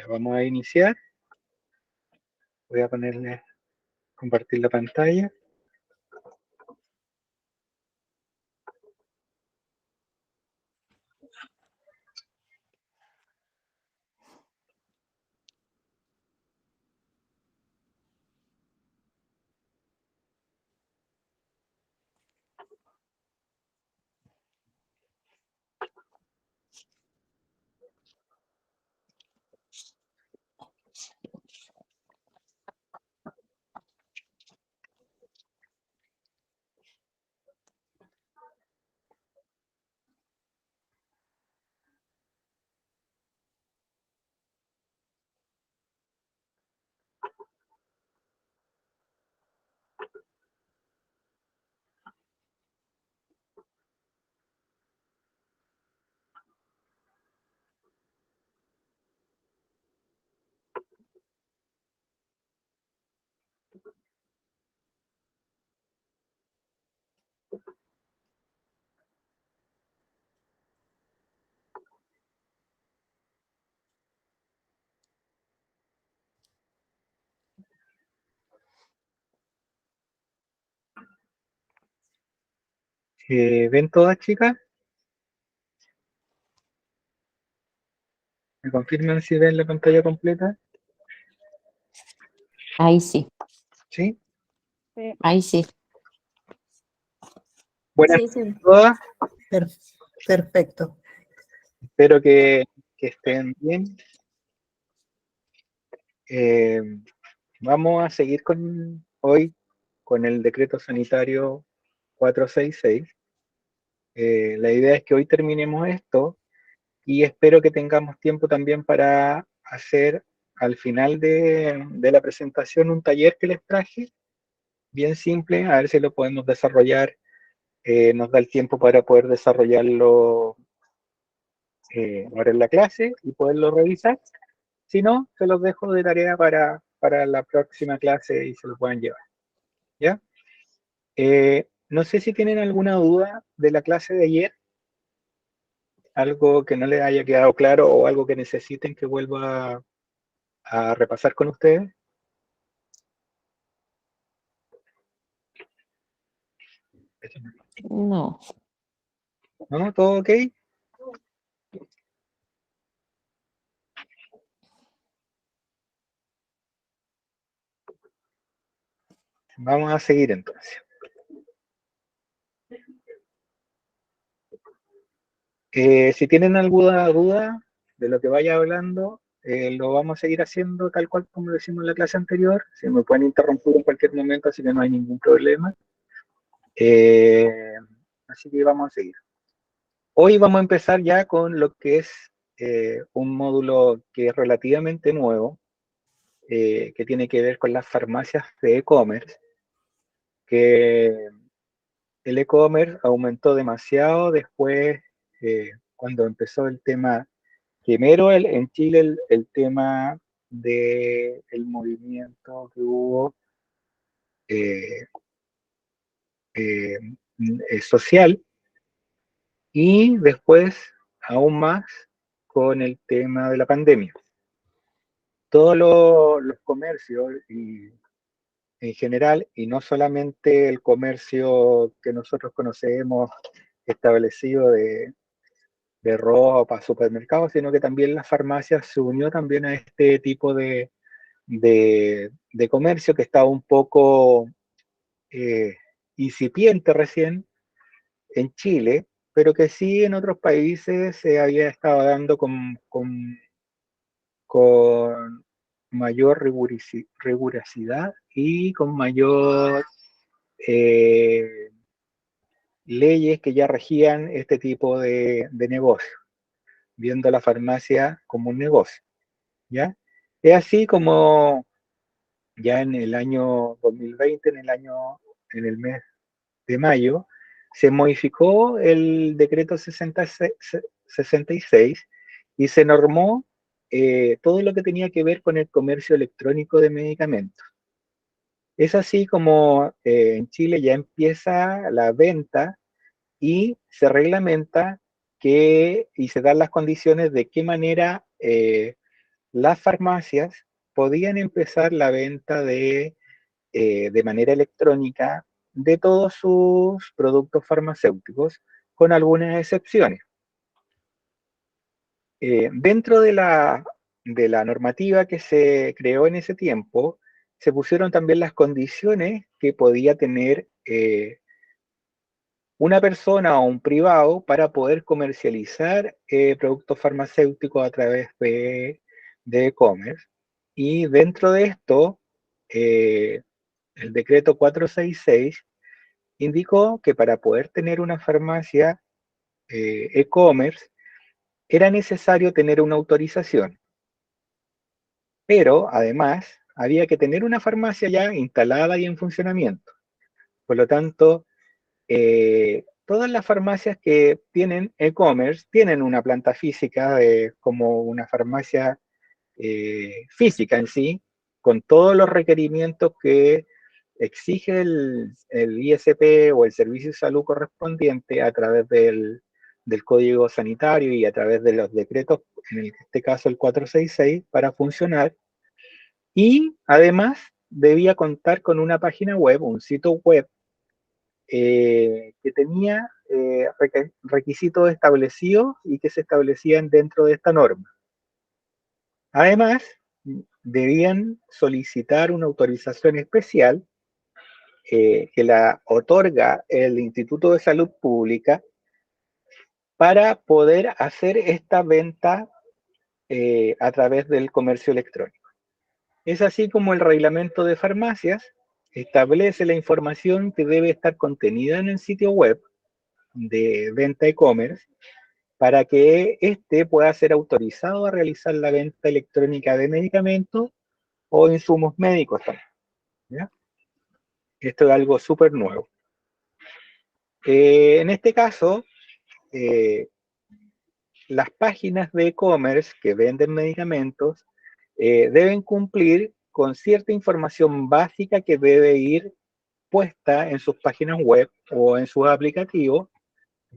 Ya vamos a iniciar. Voy a ponerle, compartir la pantalla. ¿Ven todas, chicas? ¿Me confirman si ven la pantalla completa? Ahí sí, ¿Sí? ahí sí. Buenas Sí, noches a todas. Perfecto. Espero que estén bien. Vamos a seguir hoy con el decreto sanitario 466. La idea es que hoy terminemos esto y espero que tengamos tiempo también para hacer al final de la presentación un taller que les traje, bien simple, a ver si lo podemos desarrollar. Nos da el tiempo para poder desarrollarlo ahora en la clase y poderlo revisar. Si no, se los dejo de tarea para la próxima clase y se lo puedan llevar. ¿Ya? No sé si tienen alguna duda de la clase de ayer, algo que no les haya quedado claro o algo que necesiten que vuelva a repasar con ustedes. No. ¿No? ¿Todo ok? Vamos a seguir entonces. Si tienen alguna duda de lo que vaya hablando, lo vamos a seguir haciendo tal cual como lo hicimos en la clase anterior. Si me pueden interrumpir en cualquier momento, así que no hay ningún problema. Así que vamos a seguir. Hoy vamos a empezar ya con lo que es un módulo que es relativamente nuevo, que tiene que ver con las farmacias de e-commerce, que el e-commerce aumentó demasiado después, cuando empezó el tema, primero en Chile el tema del movimiento que hubo eh, eh, social, y después aún más con el tema de la pandemia. Todos los comercios y en general, y no solamente el comercio que nosotros conocemos establecido de ropa, supermercados, sino que también las farmacias se unió también a este tipo de comercio que estaba un poco incipiente recién en Chile, pero que sí en otros países se había estado dando con mayor rigurosidad y con mayor leyes que ya regían este tipo de negocio, viendo la farmacia como un negocio, ¿ya? Es así como ya en el año 2020, en el mes de mayo, se modificó el decreto 66 y se normó todo lo que tenía que ver con el comercio electrónico de medicamentos. Es así como en Chile ya empieza la venta y se reglamenta y se dan las condiciones de qué manera las farmacias podían empezar la venta de manera electrónica de todos sus productos farmacéuticos, con algunas excepciones. Dentro de la normativa que se creó en ese tiempo, se pusieron también las condiciones que podía tener una persona o un privado para poder comercializar productos farmacéuticos a través de e-commerce. Y dentro de esto, el decreto 466 indicó que para poder tener una farmacia e-commerce era necesario tener una autorización, pero además había que tener una farmacia ya instalada y en funcionamiento. Por lo tanto, todas las farmacias que tienen e-commerce tienen una planta física como una farmacia física en sí, con todos los requerimientos que exige el ISP o el servicio de salud correspondiente a través del código sanitario y a través de los decretos, en este caso el 466, para funcionar. Y además debía contar con una página web, un sitio web, que tenía requisitos establecidos y que se establecían dentro de esta norma. Además, debían solicitar una autorización especial que la otorga el Instituto de Salud Pública para poder hacer esta venta a través del comercio electrónico. Es así como el reglamento de farmacias establece la información que debe estar contenida en el sitio web de venta e-commerce para que éste pueda ser autorizado a realizar la venta electrónica de medicamentos o insumos médicos también, ¿ya? Esto es algo súper nuevo. En este caso, las páginas de e-commerce que venden medicamentos deben cumplir con cierta información básica que debe ir puesta en sus páginas web o en sus aplicativos,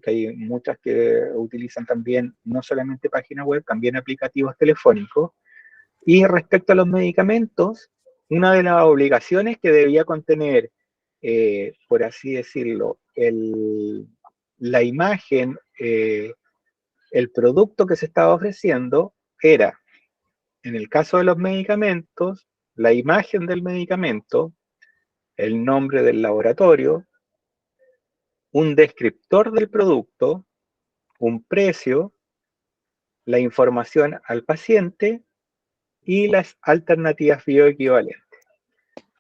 que hay muchas que utilizan también no solamente páginas web, también aplicativos telefónicos. Y respecto a los medicamentos, una de las obligaciones que debía contener, por así decirlo, la imagen, el producto que se estaba ofreciendo era, en el caso de los medicamentos, la imagen del medicamento, el nombre del laboratorio, un descriptor del producto, un precio, la información al paciente y las alternativas bioequivalentes.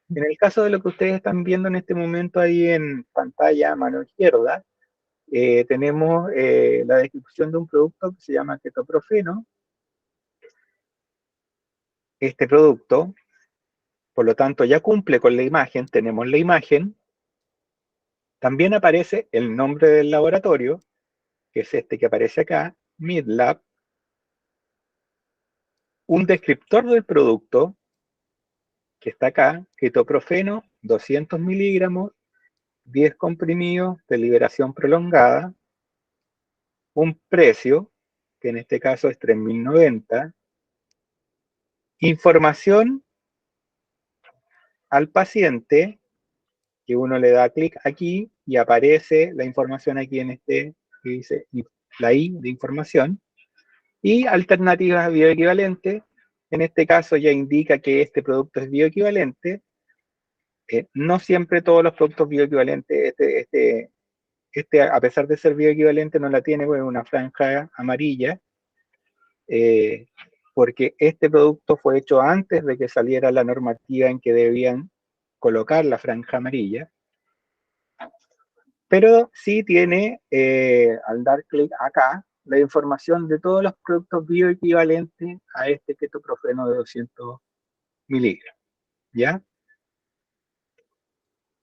En el caso de lo que ustedes están viendo en este momento ahí en pantalla a mano izquierda, tenemos la descripción de un producto que se llama ketoprofeno. Este producto, por lo tanto, ya cumple con la imagen, tenemos la imagen. También aparece el nombre del laboratorio, que es este que aparece acá, Midlab, un descriptor del producto, que está acá, ketoprofeno, 200 miligramos, 10 comprimidos de liberación prolongada, un precio, que en este caso es 3.090, información al paciente, que uno le da clic aquí y aparece la información aquí en este, que dice la I de información, y alternativas bioequivalentes. En este caso ya indica que este producto es bioequivalente. No siempre todos los productos bioequivalentes, a pesar de ser bioequivalente, no la tiene, pues, una franja amarilla, porque este producto fue hecho antes de que saliera la normativa en que debían colocar la franja amarilla, pero sí tiene, al dar clic acá, la información de todos los productos bioequivalentes a este ketoprofeno de 200 miligramos, ¿ya?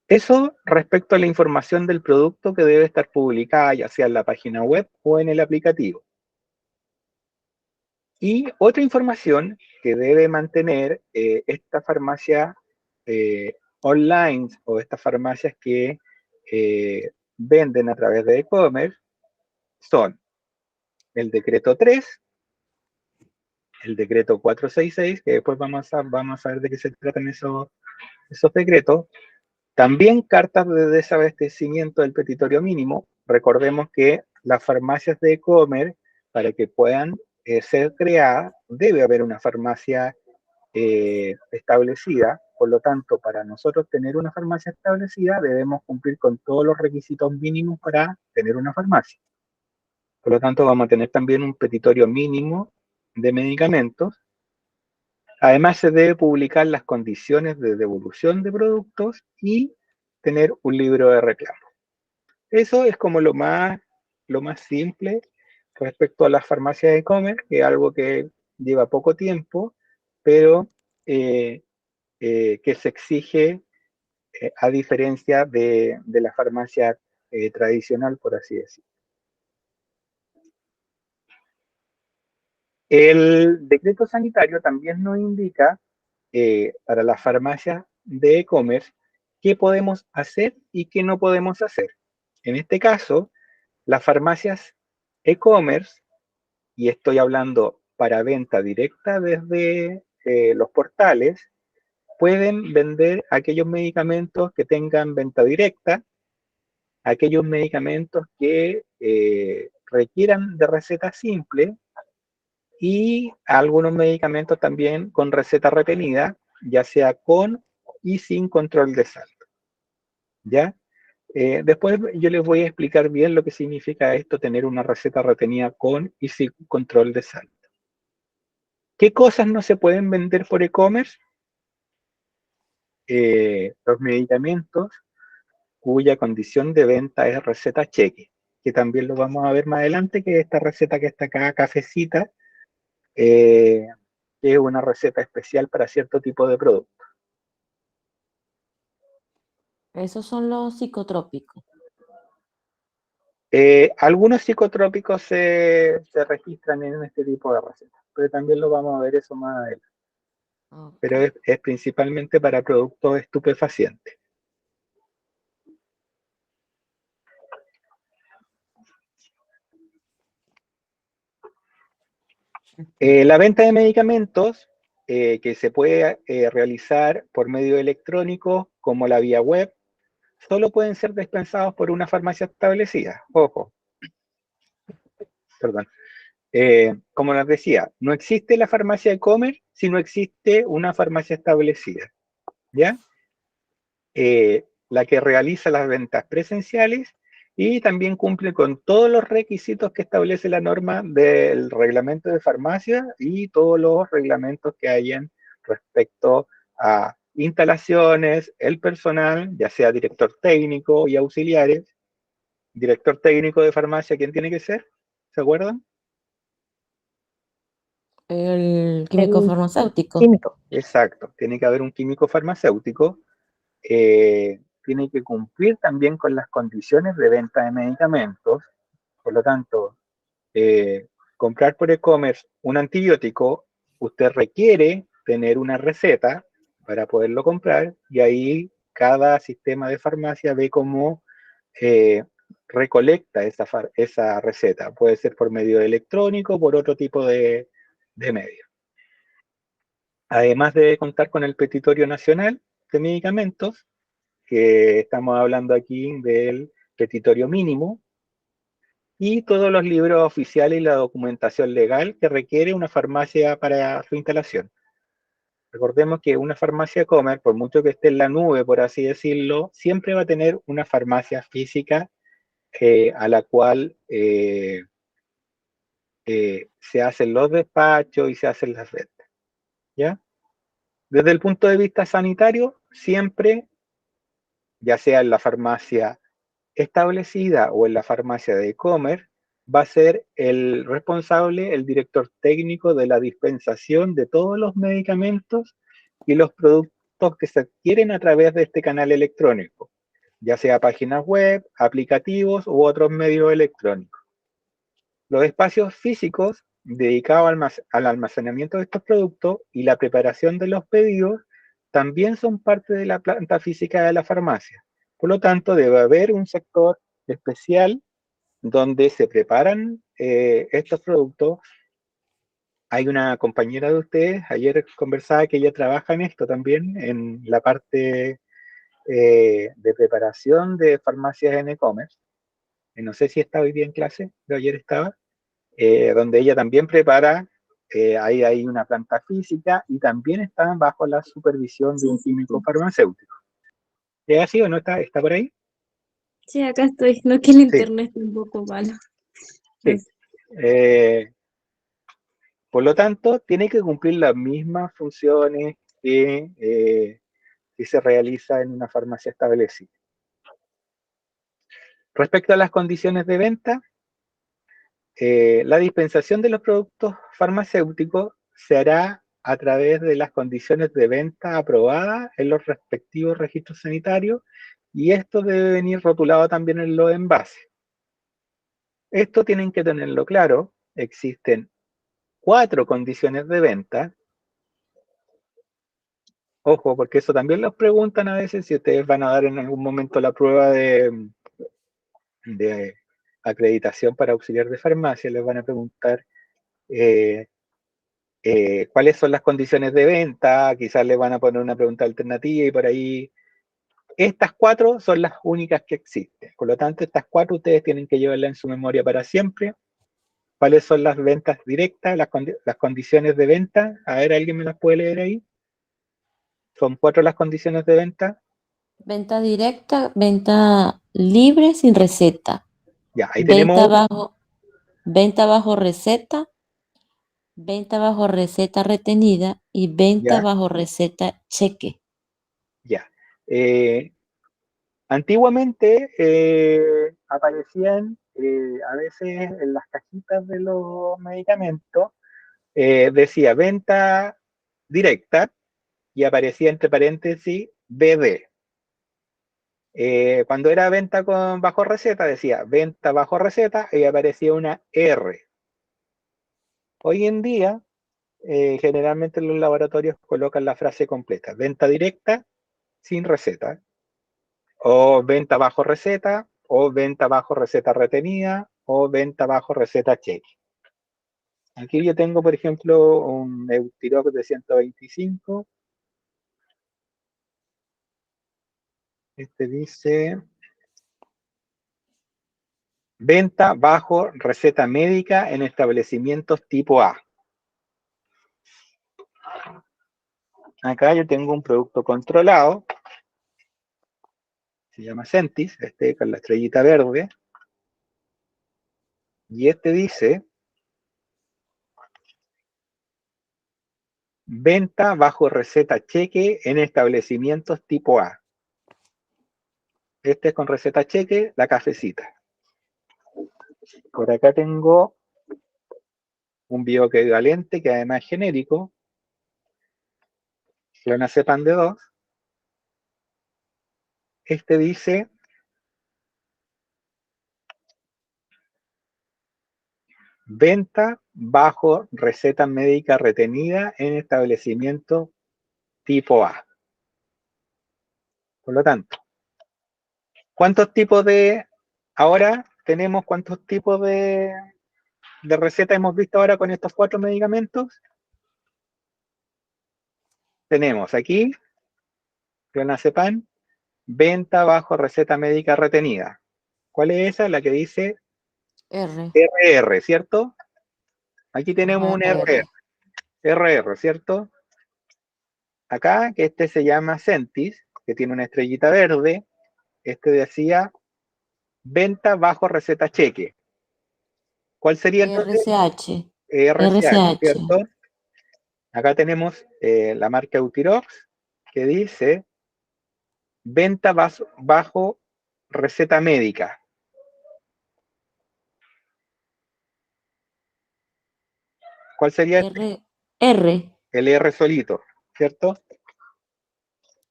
Eso respecto a la información del producto que debe estar publicada ya sea en la página web o en el aplicativo. Y otra información que debe mantener esta farmacia online o estas farmacias que venden a través de e-commerce son el decreto 3, el decreto 466, que después vamos a ver de qué se tratan esos decretos. También cartas de desabastecimiento del petitorio mínimo. Recordemos que las farmacias de e-commerce, para que puedan ser creadas, debe haber una farmacia establecida. Por lo tanto, para nosotros tener una farmacia establecida, debemos cumplir con todos los requisitos mínimos para tener una farmacia. Por lo tanto, vamos a tener también un petitorio mínimo de medicamentos. Además, se debe publicar las condiciones de devolución de productos y tener un libro de reclamo. Eso es como lo más simple respecto a las farmacias de e-commerce, que es algo que lleva poco tiempo, pero que se exige a diferencia de la farmacia tradicional, por así decirlo. El decreto sanitario también nos indica para las farmacias de e-commerce qué podemos hacer y qué no podemos hacer. En este caso, las farmacias e-commerce, y estoy hablando para venta directa desde los portales, pueden vender aquellos medicamentos que tengan venta directa, aquellos medicamentos que requieran de receta simple y algunos medicamentos también con receta retenida, ya sea con y sin control de saldo. ¿Ya? Después yo les voy a explicar bien lo que significa esto, tener una receta retenida con y sin control de saldo. ¿Qué cosas no se pueden vender por e-commerce? Los medicamentos cuya condición de venta es receta cheque, que también lo vamos a ver más adelante, que esta receta que está acá, cafecita, que es una receta especial para cierto tipo de producto. Esos son los psicotrópicos. Algunos psicotrópicos se registran en este tipo de recetas, pero también lo vamos a ver eso más adelante. Okay. Pero es principalmente para productos estupefacientes. La venta de medicamentos que se puede realizar por medio electrónico, como la vía web, solo pueden ser dispensados por una farmacia establecida. Ojo. Perdón. Como les decía, no existe la farmacia e-commerce si no existe una farmacia establecida. ¿Ya? La que realiza las ventas presenciales y también cumple con todos los requisitos que establece la norma del reglamento de farmacia y todos los reglamentos que hayan respecto a instalaciones, el personal, ya sea director técnico y auxiliares. Director técnico de farmacia, ¿quién tiene que ser? ¿Se acuerdan? El químico farmacéutico. Químico. Exacto, tiene que haber un químico farmacéutico. Tiene que cumplir también con las condiciones de venta de medicamentos. Por lo tanto, comprar por e-commerce un antibiótico, usted requiere tener una receta para poderlo comprar y ahí cada sistema de farmacia ve cómo recolecta esa receta. Puede ser por medio electrónico o por otro tipo de medio. Además de contar con el petitorio nacional de medicamentos, que estamos hablando aquí del petitorio mínimo, y todos los libros oficiales y la documentación legal que requiere una farmacia para su instalación. Recordemos que una farmacia e-commerce, por mucho que esté en la nube, por así decirlo, siempre va a tener una farmacia física a la cual se hacen los despachos y se hacen las ventas. ¿Ya? Desde el punto de vista sanitario, siempre, ya sea en la farmacia establecida o en la farmacia de e-commerce, va a ser el responsable, el director técnico de la dispensación de todos los medicamentos y los productos que se adquieren a través de este canal electrónico, ya sea páginas web, aplicativos u otros medios electrónicos. Los espacios físicos dedicados al almacenamiento de estos productos y la preparación de los pedidos también son parte de la planta física de la farmacia. Por lo tanto, debe haber un sector especial donde se preparan estos productos hay una compañera de ustedes, ayer conversaba que ella trabaja en esto también, en la parte de preparación de farmacias en e-commerce. No sé si está hoy día en clase, pero ayer estaba, donde ella también prepara, ahí hay una planta física y también está bajo la supervisión de un químico farmacéutico. ¿Es así o no está? ¿Está por ahí? Sí, acá estoy. No, que el Sí, internet está un poco malo. sí. Por lo tanto, tiene que cumplir las mismas funciones que se realiza en una farmacia establecida. Respecto a las condiciones de venta, la dispensación de los productos farmacéuticos se hará a través de las condiciones de venta aprobadas en los respectivos registros sanitarios y esto debe venir rotulado también en los envases. Esto tienen que tenerlo claro, existen 4 condiciones de venta. Ojo, porque eso también los preguntan a veces si ustedes van a dar en algún momento la prueba de acreditación para auxiliar de farmacia, les van a preguntar cuáles son las condiciones de venta, quizás les van a poner una pregunta alternativa y por ahí. Estas 4 son las únicas que existen. Por lo tanto, estas 4 ustedes tienen que llevarlas en su memoria para siempre. ¿Cuáles son las ventas directas, las condiciones de venta? A ver, ¿alguien me las puede leer ahí? Son 4 las condiciones de venta. Venta directa, venta libre sin receta. Ya, ahí Venta tenemos, bajo receta, venta bajo receta retenida y venta ya, bajo receta cheque. ya. Antiguamente aparecían a veces en las cajitas de los medicamentos, decía venta directa y aparecía entre paréntesis BD. Cuando era venta bajo receta, decía venta bajo receta y aparecía una R. Hoy en día, generalmente los laboratorios colocan la frase completa, venta directa sin receta, o venta bajo receta, o venta bajo receta retenida, o venta bajo receta cheque. Aquí yo tengo, por ejemplo, un Eutirox de 125. Este dice venta bajo receta médica en establecimientos tipo A. Acá yo tengo un producto controlado, se llama Sentis, este con la estrellita verde, y este dice venta bajo receta cheque en establecimientos tipo A. Este es con receta cheque, la cafecita. Por acá tengo un bioequivalente que además es genérico, clonazepam de 2. Este dice venta bajo receta médica retenida en establecimiento tipo A. Por lo tanto, ahora tenemos cuántos tipos de receta hemos visto ahora con estos 4 medicamentos? Tenemos aquí clonazepam, venta bajo receta médica retenida. ¿Cuál es esa? La que dice R. RR, ¿cierto? Aquí tenemos Ajá, un R. RR, ¿cierto? Acá, que este se llama Sentis, que tiene una estrellita verde, este decía venta bajo receta cheque. ¿Cuál sería entonces? RCH. RCH, RCH. ¿cierto? Acá tenemos la marca Eutirox, que dice venta bajo receta médica. ¿Cuál sería R. el R solito? ¿Cierto? A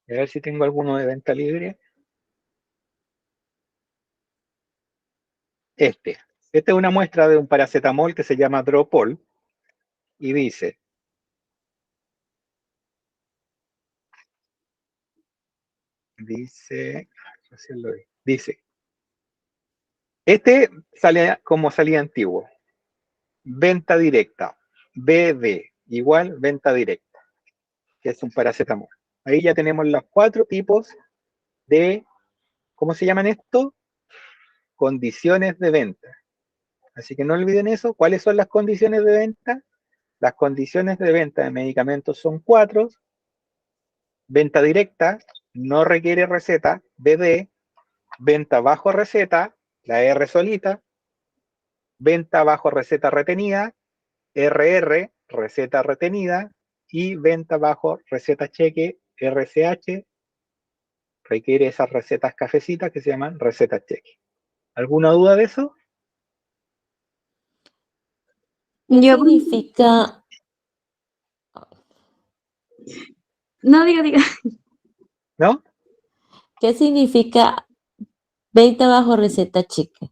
ver si tengo alguno de venta libre. Esta es una muestra de un paracetamol que se llama Dropol y dice este sale como salida antiguo, venta directa, BD, igual venta directa, que es un paracetamol. Ahí ya tenemos los 4 tipos de, ¿cómo se llaman esto? Condiciones de venta. Así que no olviden eso. ¿Cuáles son las condiciones de venta? Las condiciones de venta de medicamentos son 4. Venta directa, no requiere receta, BD. Venta bajo receta, la R solita. Venta bajo receta retenida, RR, receta retenida. Y venta bajo receta cheque, RCH, requiere esas recetas cafecitas que se llaman recetas cheque. ¿Alguna duda de eso? ¿Qué Yo, significa? no, diga. ¿No? ¿Qué significa venta bajo receta cheque?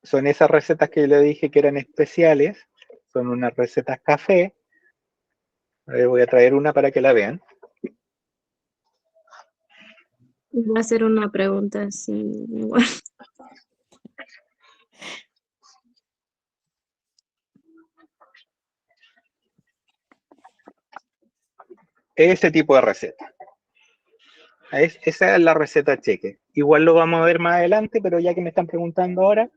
Son esas recetas que yo le dije que eran especiales. Son unas recetas café. Voy a traer una para que la vean. Voy a hacer una pregunta así, igual. Ese tipo de receta. Esa es la receta cheque. Igual lo vamos a ver más adelante, pero ya que me están preguntando ahora,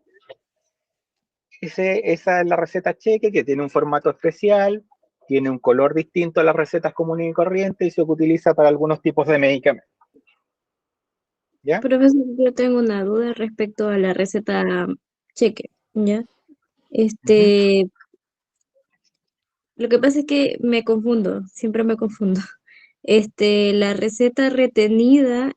esa es la receta cheque, que tiene un formato especial, tiene un color distinto a las recetas comunes y corrientes y se utiliza para algunos tipos de medicamentos. ¿Ya? Profesor, yo tengo una duda respecto a la receta cheque, ¿ya? Lo que pasa es que me confundo, siempre me confundo. La receta retenida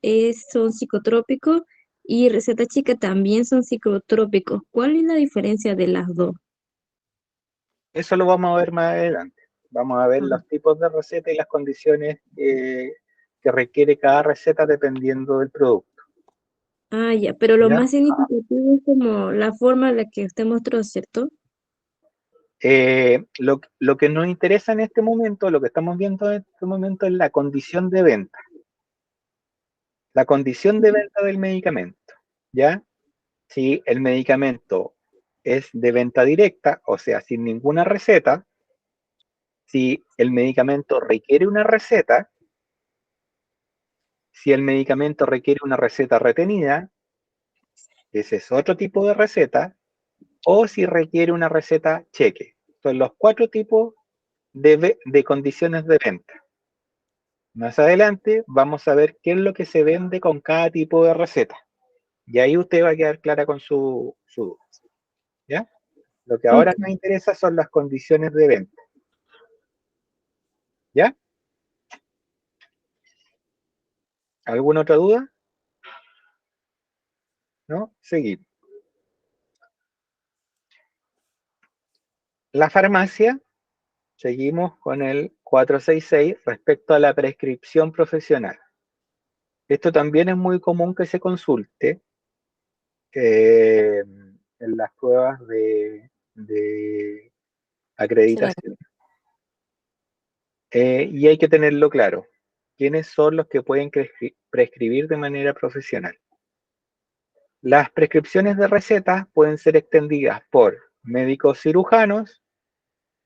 son psicotrópicos y receta chica también son psicotrópicos. ¿Cuál es la diferencia de las dos? Eso lo vamos a ver más adelante. Vamos a ver Ah, los tipos de receta y las condiciones que requiere cada receta dependiendo del producto. ya, pero lo ¿Ya? más significativo es como la forma en la que usted mostró, ¿cierto? Lo que nos interesa en este momento, lo que estamos viendo en este momento es la condición de venta. La condición de venta del medicamento. ¿Ya? Si el medicamento es de venta directa, o sea, sin ninguna receta, si el medicamento requiere una receta, si el medicamento requiere una receta retenida, ese es otro tipo de receta, o si requiere una receta cheque. Son los 4 tipos de condiciones de venta. Más adelante vamos a ver qué es lo que se vende con cada tipo de receta. Y ahí usted va a quedar clara con su duda. ¿Ya? Lo que ahora Ok. nos interesa son las condiciones de venta. ¿Ya? ¿Alguna otra duda? ¿No? Seguimos. La farmacia, seguimos con el 466 respecto a la prescripción profesional. Esto también es muy común que se consulte en las pruebas de acreditación. Y hay que tenerlo claro. ¿Quiénes son los que pueden prescribir de manera profesional? Las prescripciones de recetas pueden ser extendidas por médicos cirujanos,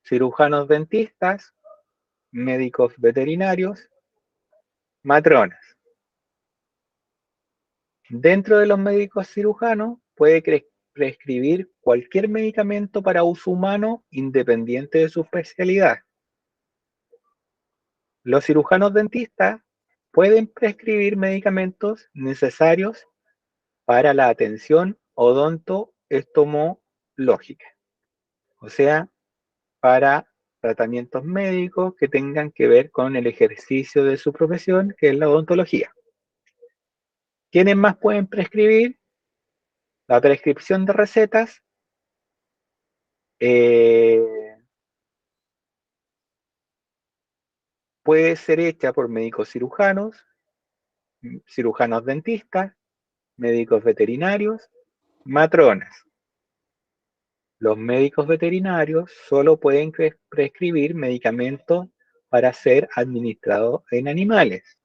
cirujanos dentistas, médicos veterinarios, matronas. Dentro de los médicos cirujanos puede prescribir cualquier medicamento para uso humano independiente de su especialidad. Los cirujanos dentistas pueden prescribir medicamentos necesarios para la atención odontoestomológica, o sea, para tratamientos médicos que tengan que ver con el ejercicio de su profesión, que es la odontología. ¿Quiénes más pueden prescribir? La prescripción de recetas puede ser hecha por médicos cirujanos, cirujanos dentistas, médicos veterinarios, matronas. Los médicos veterinarios solo pueden prescribir medicamentos para ser administrados en animales.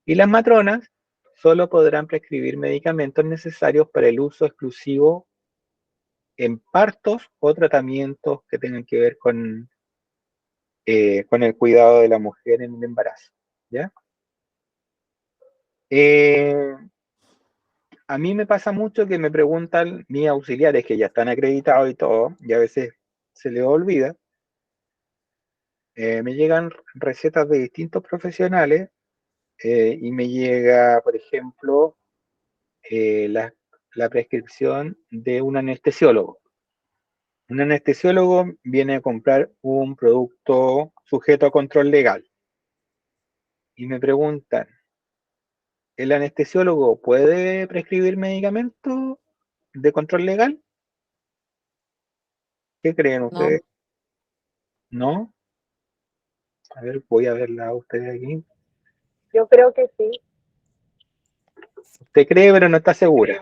Y las matronas solo podrán prescribir medicamentos necesarios para el uso exclusivo en partos o tratamientos que tengan que ver con el cuidado de la mujer en el embarazo, ¿ya? A mí me pasa mucho que me preguntan mis auxiliares, que ya están acreditados y todo, y a veces se les olvida, me llegan recetas de distintos profesionales y me llega, por ejemplo, la prescripción de un anestesiólogo. Un anestesiólogo viene a comprar un producto sujeto a control legal y me preguntan, ¿el anestesiólogo puede prescribir medicamentos de control legal? ¿Qué creen ustedes? ¿No? A ver, voy a verla a ustedes aquí. Yo creo que sí, Usted cree, pero no está segura.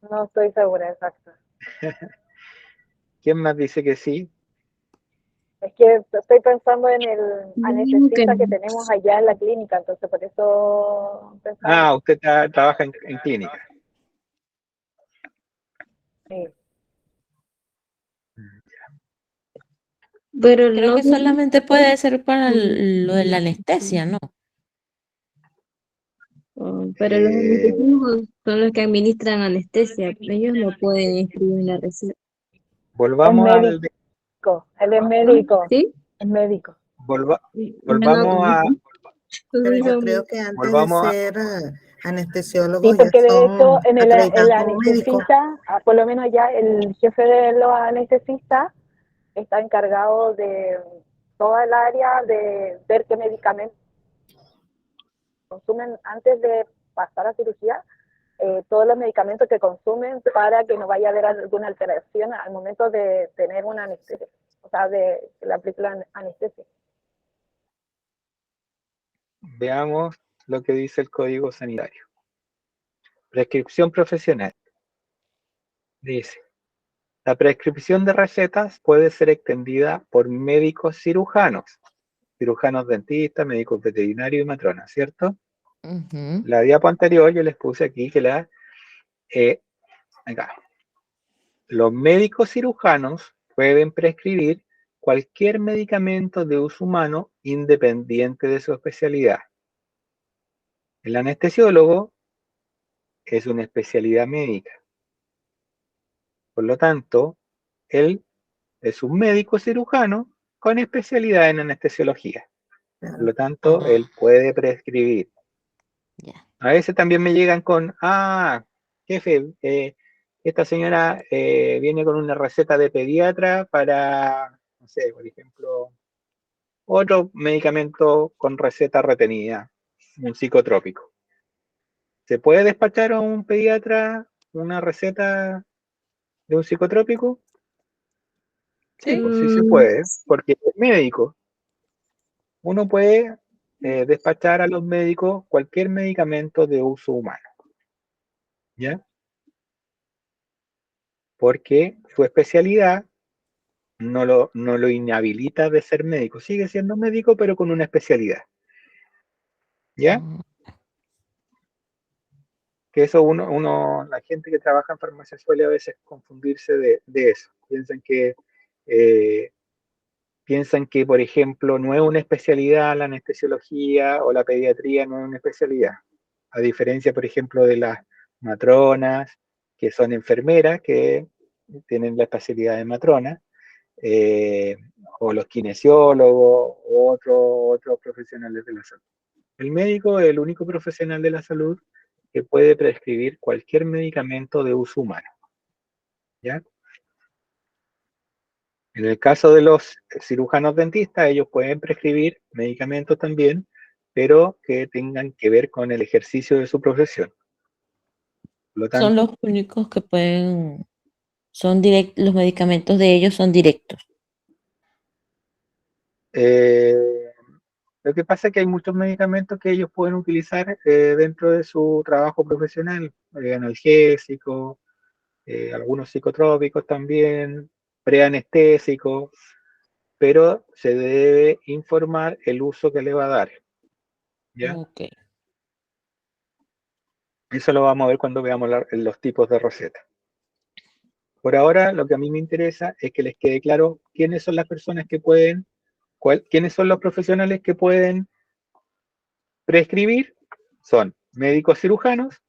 no estoy segura, exacto. ¿Quién más dice que sí? Es que estoy pensando en el Digo que anestesista que tenemos allá en la clínica, entonces por eso pensaba, Usted trabaja en clínica. sí. pero Creo no que solamente puede ser para lo de la anestesia, ¿no? pero los Eh, anestesiólogos son los que administran anestesia, ellos no pueden escribir la receta. Es volvamos al... médico, él es médico, ¿Sí? es médico. volva- No, volvamos a... Pero yo digo, creo que antes de Volvamos a... ser Sí, anestesiólogos ya porque de hecho son en el acreditados médicos. anestesista, por lo menos allá el jefe de los anestesistas está encargado de toda el área de ver qué medicamentos consumen antes de pasar a cirugía, todos los medicamentos que consumen para que no vaya a haber alguna alteración al momento de tener una anestesia, o sea, de la aplicar anestesia. Veamos lo que dice el Código Sanitario. Prescripción profesional. Dice, la prescripción de recetas puede ser extendida por médicos cirujanos dentistas, médicos veterinarios y matronas, ¿cierto? Ujú. La diapo anterior yo les puse aquí que acá, los médicos cirujanos pueden prescribir cualquier medicamento de uso humano independiente de su especialidad. El anestesiólogo es una especialidad médica. Por lo tanto, él es un médico cirujano con especialidad en anestesiología. Por lo tanto, él puede prescribir. Ya. A veces también me llegan con, jefe, esta señora viene con una receta de pediatra para, no sé, por ejemplo, otro medicamento con receta retenida, un psicotrópico. ¿Se puede despachar a un pediatra una receta de un psicotrópico? Sí, pues sí se puede, porque es médico. Uno puede despachar a los médicos cualquier medicamento de uso humano, ¿ya? Porque su especialidad no lo inhabilita de ser médico. Sigue siendo médico, pero con una especialidad, ¿ya? Que eso la gente que trabaja en farmacia suele a veces confundirse de eso. Eh, piensan que, por ejemplo, no es una especialidad la anestesiología o la pediatría, no es una especialidad. A diferencia, por ejemplo, de las matronas, que son enfermeras, que tienen la especialidad de matrona, eh, o los kinesiólogos, o otros profesionales de la salud. El médico es el único profesional de la salud que puede prescribir cualquier medicamento de uso humano, ¿ya? En el caso de los cirujanos dentistas, ellos pueden prescribir medicamentos también, pero que tengan que ver con el ejercicio de su profesión. Por lo Son tanto, los únicos que pueden, son directos, los medicamentos de ellos son directos. lo que pasa es que hay muchos medicamentos que ellos pueden utilizar dentro de su trabajo profesional, analgésicos, algunos psicotrópicos también, preanestésicos, pero se debe informar el uso que le va a dar, ¿ya? Ok. Eso lo vamos a ver cuando veamos los tipos de receta. Por ahora, lo que a mí me interesa es que les quede claro quiénes son las personas que pueden, quiénes son los profesionales que pueden prescribir. Son médicos cirujanos,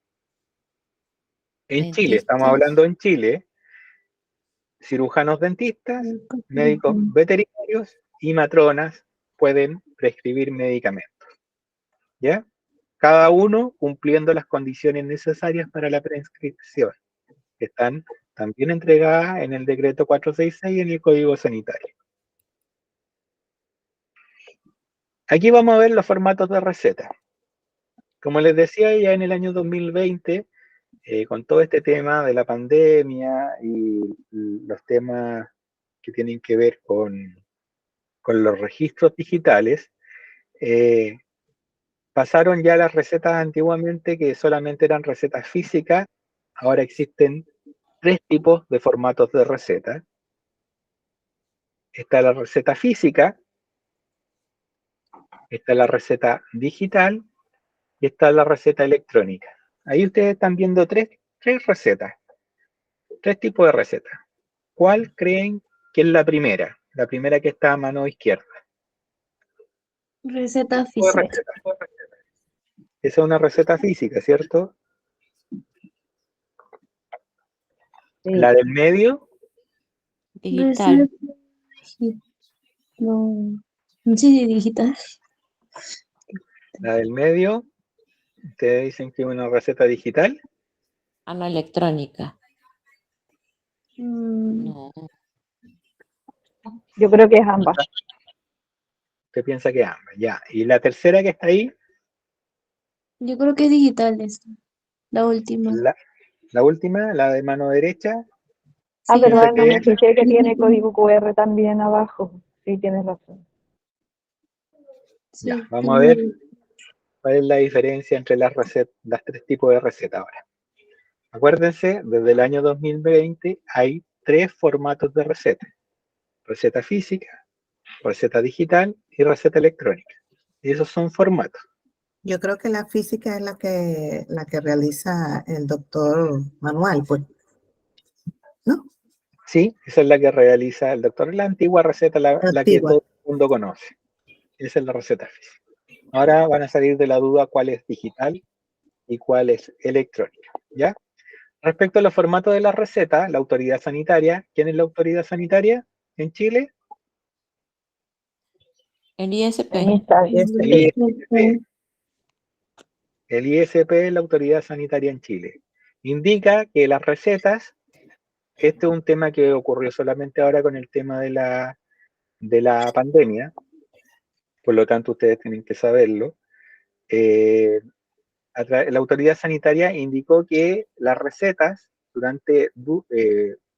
en Chile, estamos Dentistas. hablando en Chile, cirujanos dentistas, médicos veterinarios y matronas pueden prescribir medicamentos, ¿ya? Cada uno cumpliendo las condiciones necesarias para la prescripción, que están también entregadas en el decreto 466 y en el Código Sanitario. Aquí vamos a ver los formatos de receta. Como les decía, ya en el año 2020, con todo este tema de la pandemia y los temas que tienen que ver con los registros digitales, pasaron ya las recetas antiguamente que solamente eran recetas físicas. Ahora existen 3 tipos de formatos de receta. Está la receta física, está la receta digital y está la receta electrónica. Ahí ustedes están viendo tres recetas, 3 tipos de recetas. ¿Cuál creen que es la primera? La primera que está a mano izquierda. Receta física. Esa es una receta física, ¿cierto? Sí. La del medio, Digital. No. Sí, digital. la del medio, ustedes dicen que es una receta digital. Ah, no, electrónica. Mm, No. Yo creo que es ambas. Usted piensa que ambas, ya. Y la tercera que está ahí, yo creo que es digital esa. La última. la última, la de mano derecha, Ah, Sí. verdad, no me Piensa fijé que tiene código QR también abajo. Sí, tienes razón. ya. Sí, Vamos a ver cuál es la diferencia entre las 3 tipos de recetas ahora. Acuérdense, desde el año 2020 hay 3 formatos de receta. Receta física, receta digital y receta electrónica. Y esos son formatos. Yo creo que la física es la que realiza el doctor manual, pues, ¿no? Sí, esa es la que realiza el doctor. La antigua receta, la que Antigua. todo el mundo conoce. Esa es la receta física. Ahora van a salir de la duda cuál es digital y cuál es electrónica, ¿ya? Respecto a los formatos de la receta, la autoridad sanitaria, ¿quién es la autoridad sanitaria en Chile? El ISP. El ISP. El ISP es la autoridad sanitaria en Chile. Indica que las recetas, este es un tema que ocurrió solamente ahora con el tema de la pandemia, por lo tanto ustedes tienen que saberlo. La autoridad sanitaria indicó que las recetas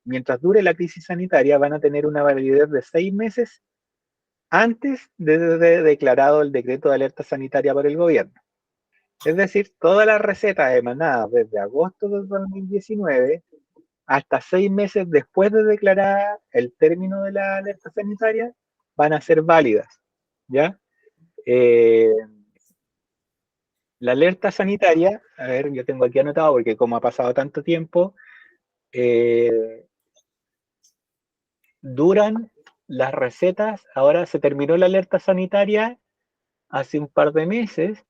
mientras dure la crisis sanitaria van a tener una validez de 6 meses antes de declarado el decreto de alerta sanitaria por el gobierno. Es decir, todas las recetas emanadas desde agosto del 2019 hasta 6 meses después de declarar el término de la alerta sanitaria van a ser válidas, ¿ya? La alerta sanitaria, a ver, yo tengo aquí anotado porque como ha pasado tanto tiempo, duran las recetas, ahora se terminó la alerta sanitaria hace un par de meses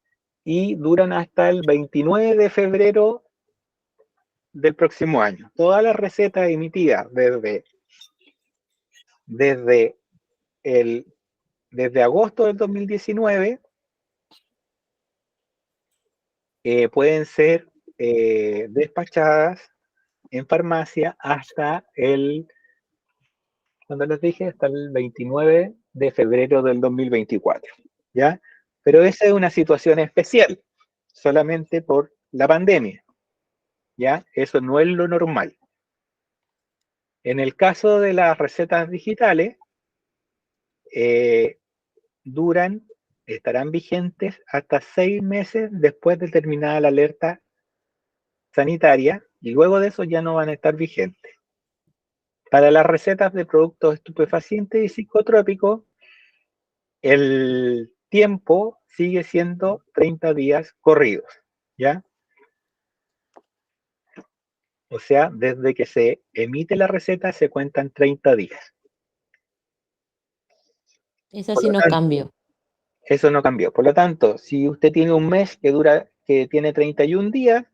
y duran hasta el 29 de febrero del próximo año. Todas las recetas emitidas desde agosto del 2019 pueden ser despachadas en farmacia hasta cuando les dije, hasta el 29 de febrero del 2024, ¿ya? Pero esa es una situación especial, solamente por la pandemia, ¿ya? Eso no es lo normal. En el caso de las recetas digitales, estarán vigentes hasta 6 meses después de terminada la alerta sanitaria y luego de eso ya no van a estar vigentes. Para las recetas de productos estupefacientes y psicotrópicos, el tiempo sigue siendo 30 días corridos, ¿ya? O sea, desde que se emite la receta se cuentan 30 días. Esa Por sí lo no tanto, cambió. eso no cambió. Por lo tanto, si usted tiene un mes que tiene 31 días,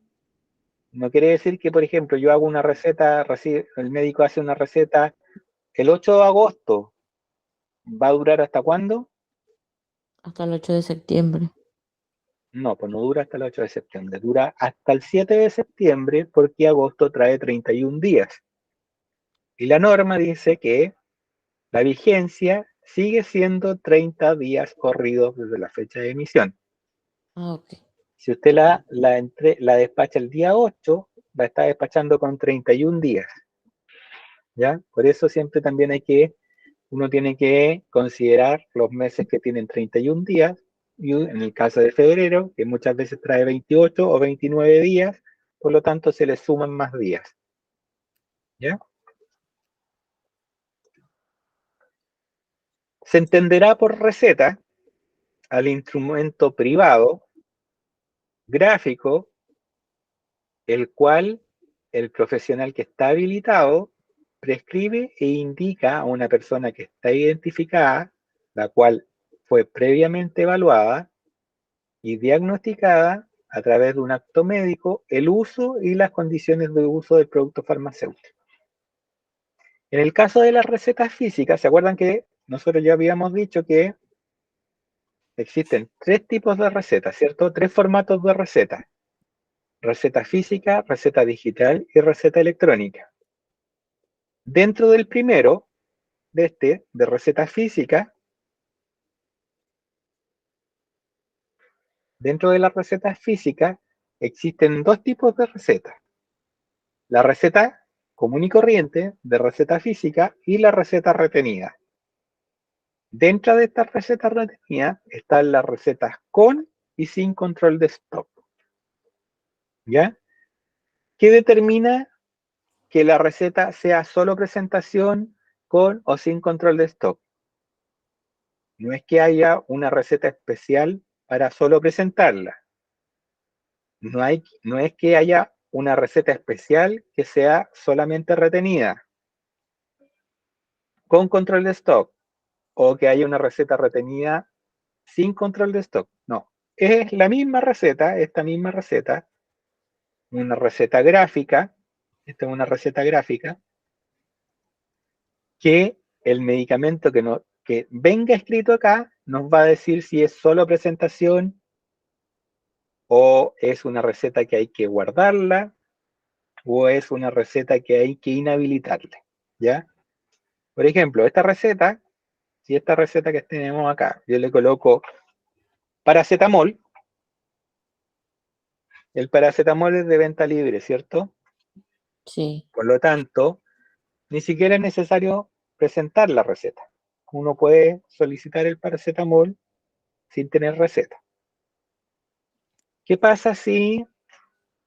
no quiere decir que, por ejemplo, yo hago una receta, el médico hace una receta el 8 de agosto, ¿va a durar hasta cuándo? Hasta el 8 de septiembre. No, pues no dura hasta el 8 de septiembre, dura hasta el 7 de septiembre porque agosto trae 31 días. Y la norma dice que la vigencia sigue siendo 30 días corridos desde la fecha de emisión. Ah, ok. Si usted la despacha el día 8, la está despachando con 31 días. ¿Ya? Por eso siempre también uno tiene que considerar los meses que tienen 31 días, y en el caso de febrero, que muchas veces trae 28 o 29 días, por lo tanto se le suman más días. ¿Ya? Se entenderá por receta al instrumento privado, gráfico, el cual el profesional que está habilitado prescribe e indica a una persona que está identificada, la cual fue previamente evaluada y diagnosticada a través de un acto médico el uso y las condiciones de uso del producto farmacéutico. En el caso de las recetas físicas, ¿se acuerdan que nosotros ya habíamos dicho que existen 3 tipos de recetas, ¿cierto? 3 formatos de recetas: receta física, receta digital y receta electrónica. Dentro del primero, de receta física, dentro de las recetas físicas existen 2 tipos de recetas: la receta común y corriente de receta física y la receta retenida. Dentro de estas recetas retenidas están las recetas con y sin control de stock. ¿Ya? ¿Qué determina que la receta sea solo presentación con o sin control de stock? No es que haya una receta especial para solo presentarla. No es que haya una receta especial que sea solamente retenida con control de stock, o que haya una receta retenida sin control de stock. No, es la misma receta, esta misma receta, una receta gráfica, esta es una receta gráfica, que el medicamento que venga escrito acá nos va a decir si es solo presentación o es una receta que hay que guardarla o es una receta que hay que inhabilitarla, ¿ya? Por ejemplo, esta receta, si esta receta que tenemos acá, yo le coloco paracetamol, el paracetamol es de venta libre, ¿cierto? Sí. Por lo tanto, ni siquiera es necesario presentar la receta. Uno puede solicitar el paracetamol sin tener receta. ¿Qué pasa si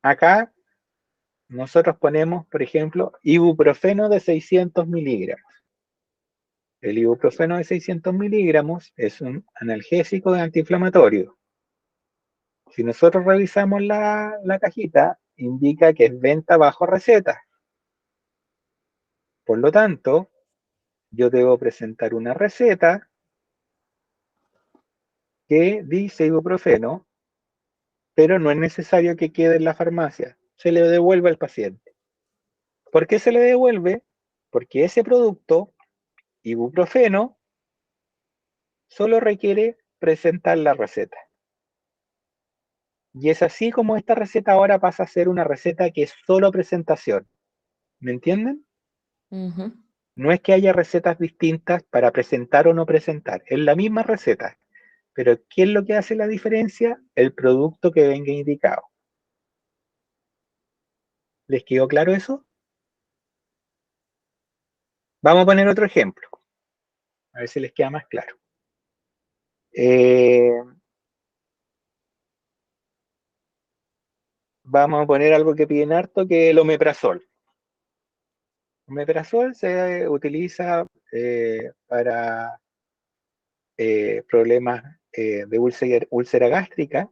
acá nosotros ponemos, por ejemplo, ibuprofeno de 600 miligramos? El ibuprofeno de 600 miligramos es un analgésico antiinflamatorio. Si nosotros revisamos la cajita, indica que es venta bajo receta. Por lo tanto, yo debo presentar una receta que dice ibuprofeno, pero no es necesario que quede en la farmacia. Se le devuelve al paciente. ¿Por qué se le devuelve? Porque ese producto, ibuprofeno, solo requiere presentar la receta. Y es así como esta receta ahora pasa a ser una receta que es solo presentación. ¿Me entienden? Ujú. No es que haya recetas distintas para presentar o no presentar. Es la misma receta. Pero ¿qué es lo que hace la diferencia? El producto que venga indicado. ¿Les quedó claro eso? Vamos a poner otro ejemplo. A ver si les queda más claro. Vamos a poner algo que piden harto, que es el omeprazol. El omeprazol se utiliza para problemas de úlcera gástrica,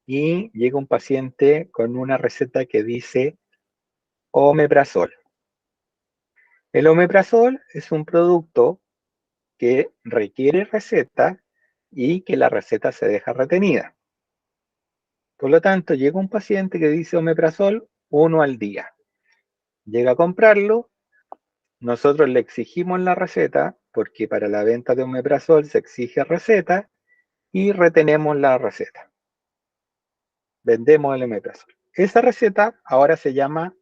y llega un paciente con una receta que dice omeprazol. El omeprazol es un producto que requiere receta y que la receta se deja retenida. Por lo tanto, llega un paciente que dice omeprazol 1 al día. Llega a comprarlo, nosotros le exigimos la receta, porque para la venta de omeprazol se exige receta, y retenemos la receta. Vendemos el omeprazol. Esa receta ahora se llama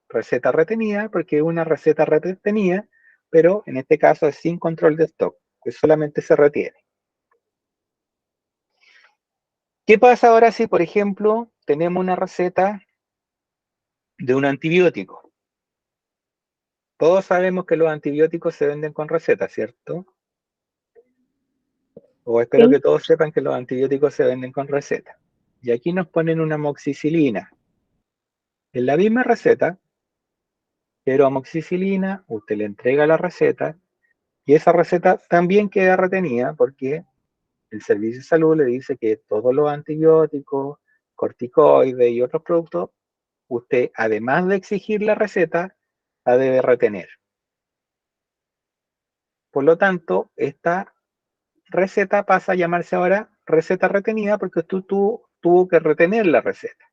receta retenida, porque es una receta retenida, pero en este caso es sin control de stock, que solamente se retiene. ¿Qué pasa ahora si, por ejemplo, tenemos una receta de un antibiótico? Todos sabemos que los antibióticos se venden con receta, ¿cierto? O espero Sí. que todos sepan que los antibióticos se venden con receta. Y aquí nos ponen una amoxicilina. En la misma receta, pero amoxicilina, usted le entrega la receta y esa receta también queda retenida porque el Servicio de Salud le dice que todos los antibióticos, corticoides y otros productos, usted, además de exigir la receta, la debe retener. Por lo tanto, esta receta pasa a llamarse ahora receta retenida porque tú tuvo que retener la receta.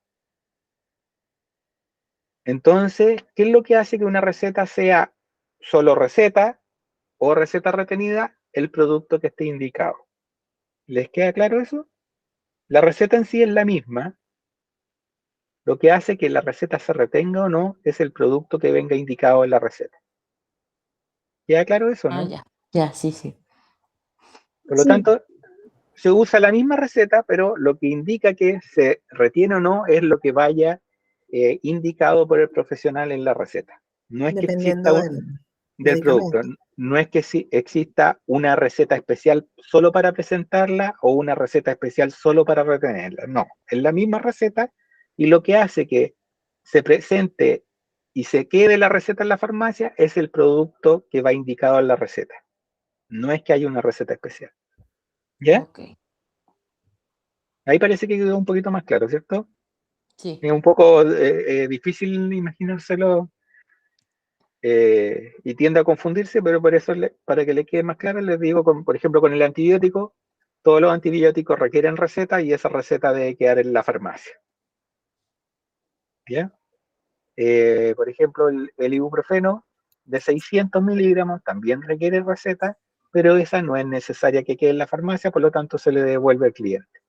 Entonces, ¿qué es lo que hace que una receta sea solo receta o receta retenida? El producto que esté indicado. ¿Les queda claro eso? La receta en sí es la misma. Lo que hace que la receta se retenga o no es el producto que venga indicado en la receta. ¿Queda claro eso, Ah, no? ya, sí, sí. Por lo Sí. tanto, se usa la misma receta, pero lo que indica que se retiene o no es lo que vaya indicado por el profesional en la receta. No es que exista Dependiendo del del producto, medicamento. no es que exista una receta especial solo para presentarla o una receta especial solo para retenerla. No, es la misma receta y lo que hace que se presente y se quede la receta en la farmacia es el producto que va indicado en la receta. No es que haya una receta especial. ¿Ya? Ok, Ahí parece que quedó un poquito más claro, ¿cierto? sí. Es un poco difícil imaginárselo y tiende a confundirse, pero por eso, para que le quede más claro, les digo, por ejemplo, con el antibiótico, todos los antibióticos requieren receta y esa receta debe quedar en la farmacia. ¿Ya? Por ejemplo, el ibuprofeno de 600 miligramos también requiere receta, pero esa no es necesaria que quede en la farmacia, por lo tanto se le devuelve al cliente.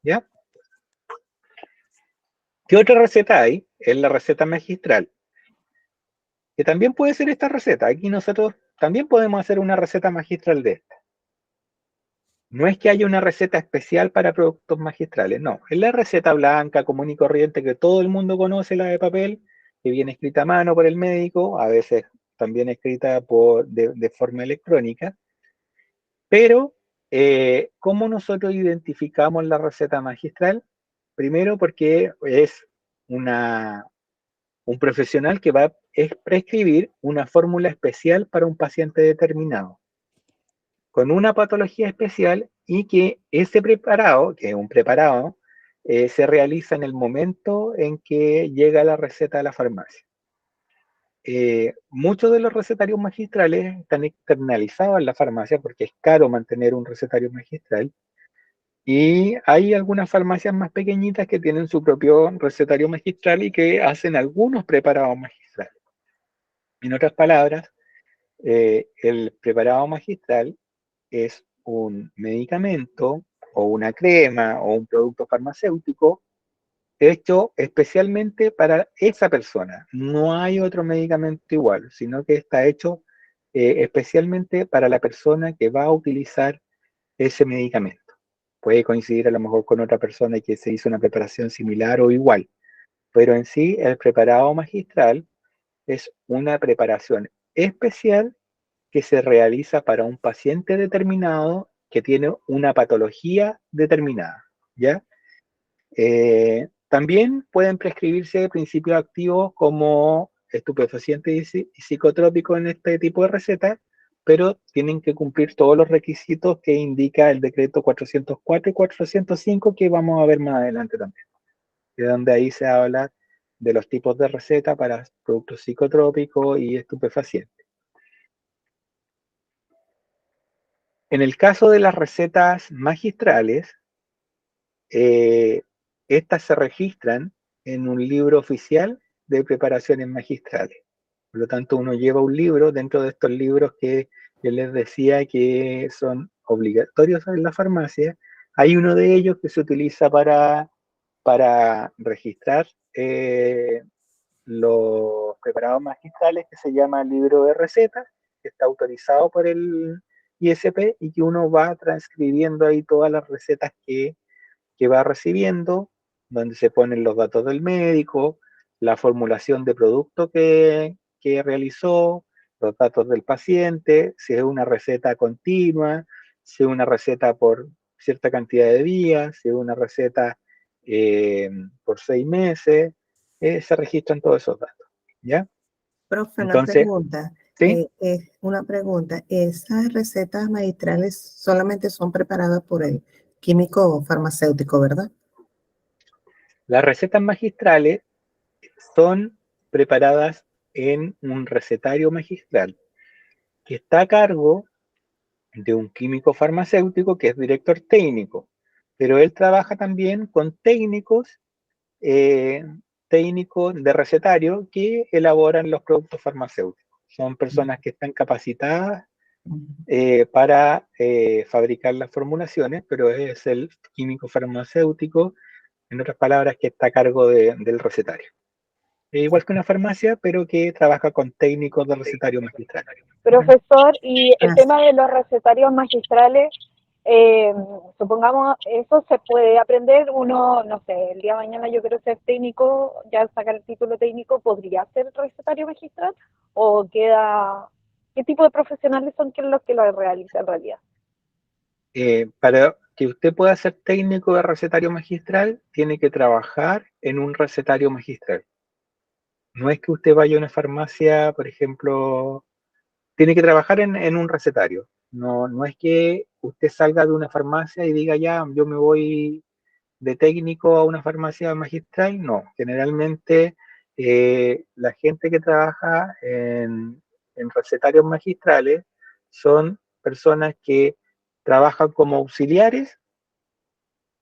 ¿Ya? ¿Qué otra receta hay? Es la receta magistral, que también puede ser esta receta. Aquí nosotros también podemos hacer una receta magistral de esta. No es que haya una receta especial para productos magistrales, no. Es la receta blanca, común y corriente que todo el mundo conoce, la de papel, que viene escrita a mano por el médico, a veces también escrita de forma electrónica. Pero, ¿cómo nosotros identificamos la receta magistral? Primero porque es un profesional que va a prescribir una fórmula especial para un paciente determinado, con una patología especial y que ese preparado, que es un preparado, se realiza en el momento en que llega la receta a la farmacia. Muchos de los recetarios magistrales están externalizados en la farmacia porque es caro mantener un recetario magistral y hay algunas farmacias más pequeñitas que tienen su propio recetario magistral y que hacen algunos preparados magistrales. En otras palabras, el preparado magistral es un medicamento o una crema o un producto farmacéutico hecho especialmente para esa persona. No hay otro medicamento igual, sino que está hecho especialmente para la persona que va a utilizar ese medicamento. Puede coincidir a lo mejor con otra persona que se hizo una preparación similar o igual, pero en sí el preparado magistral es una preparación especial que se realiza para un paciente determinado que tiene una patología determinada, ¿ya? También pueden prescribirse principios activos como estupefacientes y psicotrópicos en este tipo de recetas, pero tienen que cumplir todos los requisitos que indica el decreto 404 y 405 que vamos a ver más adelante también, de donde ahí se habla de los tipos de receta para productos psicotrópicos y estupefacientes. En el caso de las recetas magistrales, estas se registran en un libro oficial de preparaciones magistrales. Por lo tanto, uno lleva un libro dentro de estos libros que yo les decía que son obligatorios en la farmacia. Hay uno de ellos que se utiliza para registrar los preparados magistrales, que se llama libro de recetas, que está autorizado por el ISP y que uno va transcribiendo ahí todas las recetas que va recibiendo, donde se ponen los datos del médico, la formulación de producto que realizó, los datos del paciente, si es una receta continua, si es una receta por cierta cantidad de días, si es una receta por 6 meses, se registran todos esos datos, ¿ya? Profe, Entonces, ¿sí? una pregunta. ¿Esas recetas magistrales solamente son preparadas por el químico farmacéutico, verdad? Las recetas magistrales son preparadas en un recetario magistral que está a cargo de un químico farmacéutico que es director técnico, pero él trabaja también con técnicos de recetario que elaboran los productos farmacéuticos. Son personas que están capacitadas para fabricar las formulaciones, pero es el químico farmacéutico, en otras palabras, que está a cargo del recetario. Igual que una farmacia, pero que trabaja con técnicos de recetario magistral. Profesor, y el tema de los recetarios magistrales, supongamos, eso se puede aprender uno, no sé, el día de mañana yo quiero ser técnico, ya sacar el título técnico, ¿podría ser recetario magistral? ¿O queda, qué tipo de profesionales son los que lo realizan en realidad? Para que usted pueda ser técnico de recetario magistral, tiene que trabajar en un recetario magistral. No es que usted vaya a una farmacia, por ejemplo, tiene que trabajar en un recetario. No es que usted salga de una farmacia y diga, ya, yo me voy de técnico a una farmacia magistral. No, generalmente la gente que trabaja en recetarios magistrales son personas que trabajan como auxiliares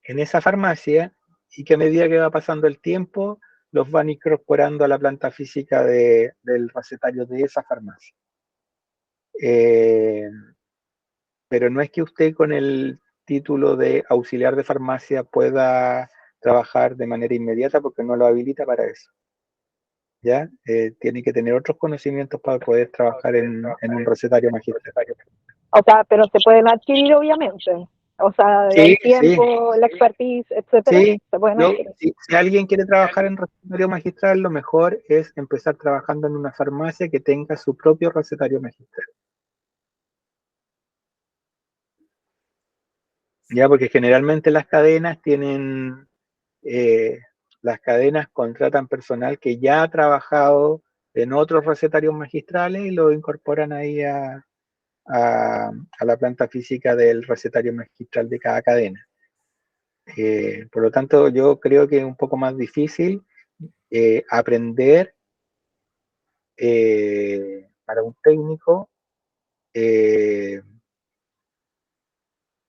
en esa farmacia y que a medida que va pasando el tiempo los van incorporando a la planta física del recetario de esa farmacia. Pero no es que usted con el título de auxiliar de farmacia pueda trabajar de manera inmediata porque no lo habilita para eso. ¿Ya? Tiene que tener otros conocimientos para poder trabajar en un recetario magistral. O sea, pero se pueden adquirir obviamente. O sea, el tiempo, la expertise, etcétera, sí. se pueden adquirir. Si alguien quiere trabajar en recetario magistral, lo mejor es empezar trabajando en una farmacia que tenga su propio recetario magistral. Ya, porque generalmente las cadenas contratan personal que ya ha trabajado en otros recetarios magistrales y lo incorporan ahí a la planta física del recetario magistral de cada cadena. Por lo tanto, yo creo que es un poco más difícil aprender para un técnico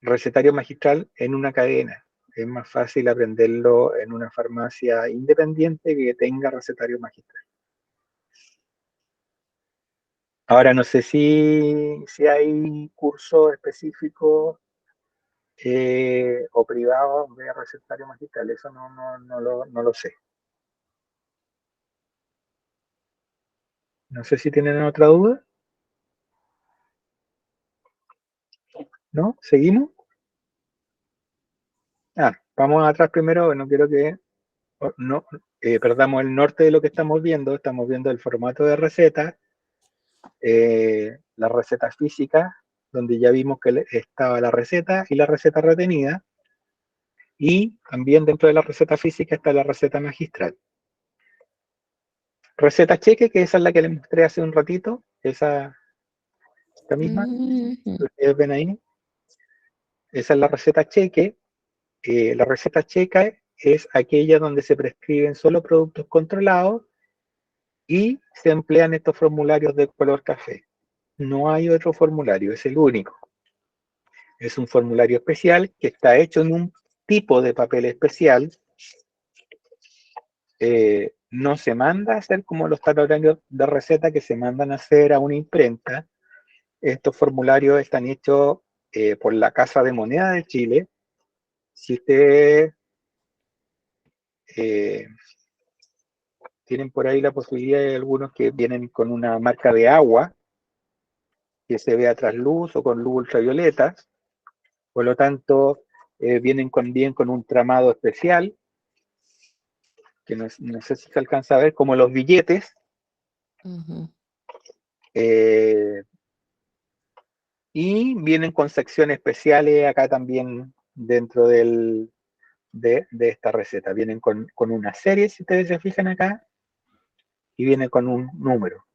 recetario magistral en una cadena. Es más fácil aprenderlo en una farmacia independiente que tenga recetario magistral. Ahora, no sé si hay cursos específicos o privados de recetario magistral. Eso no lo sé. No sé si tienen otra duda. ¿No? ¿Seguimos? Vamos atrás primero. No quiero que perdamos el norte de lo que estamos viendo. Estamos viendo el formato de receta. Las recetas físicas, donde ya vimos que estaba la receta y la receta retenida, y también dentro de la receta física está la receta magistral. Receta cheque, que esa es la que les mostré hace un ratito, esta misma, que ustedes ven ahí, esa es la receta cheque. La receta checa es aquella donde se prescriben solo productos controlados y se emplean estos formularios de color café. No hay otro formulario, es el único. Es un formulario especial que está hecho en un tipo de papel especial. No se manda a hacer como los talonarios de receta que se mandan a hacer a una imprenta. Estos formularios están hechos por la Casa de Moneda de Chile. Si ustedes tienen por ahí la posibilidad de algunos que vienen con una marca de agua que se ve a trasluz o con luz ultravioleta, por lo tanto vienen bien con un tramado especial, que no sé si se alcanza a ver, como los billetes. Y vienen con secciones especiales acá también dentro de esta receta. Vienen con una serie, si ustedes se fijan acá, y viene con un número.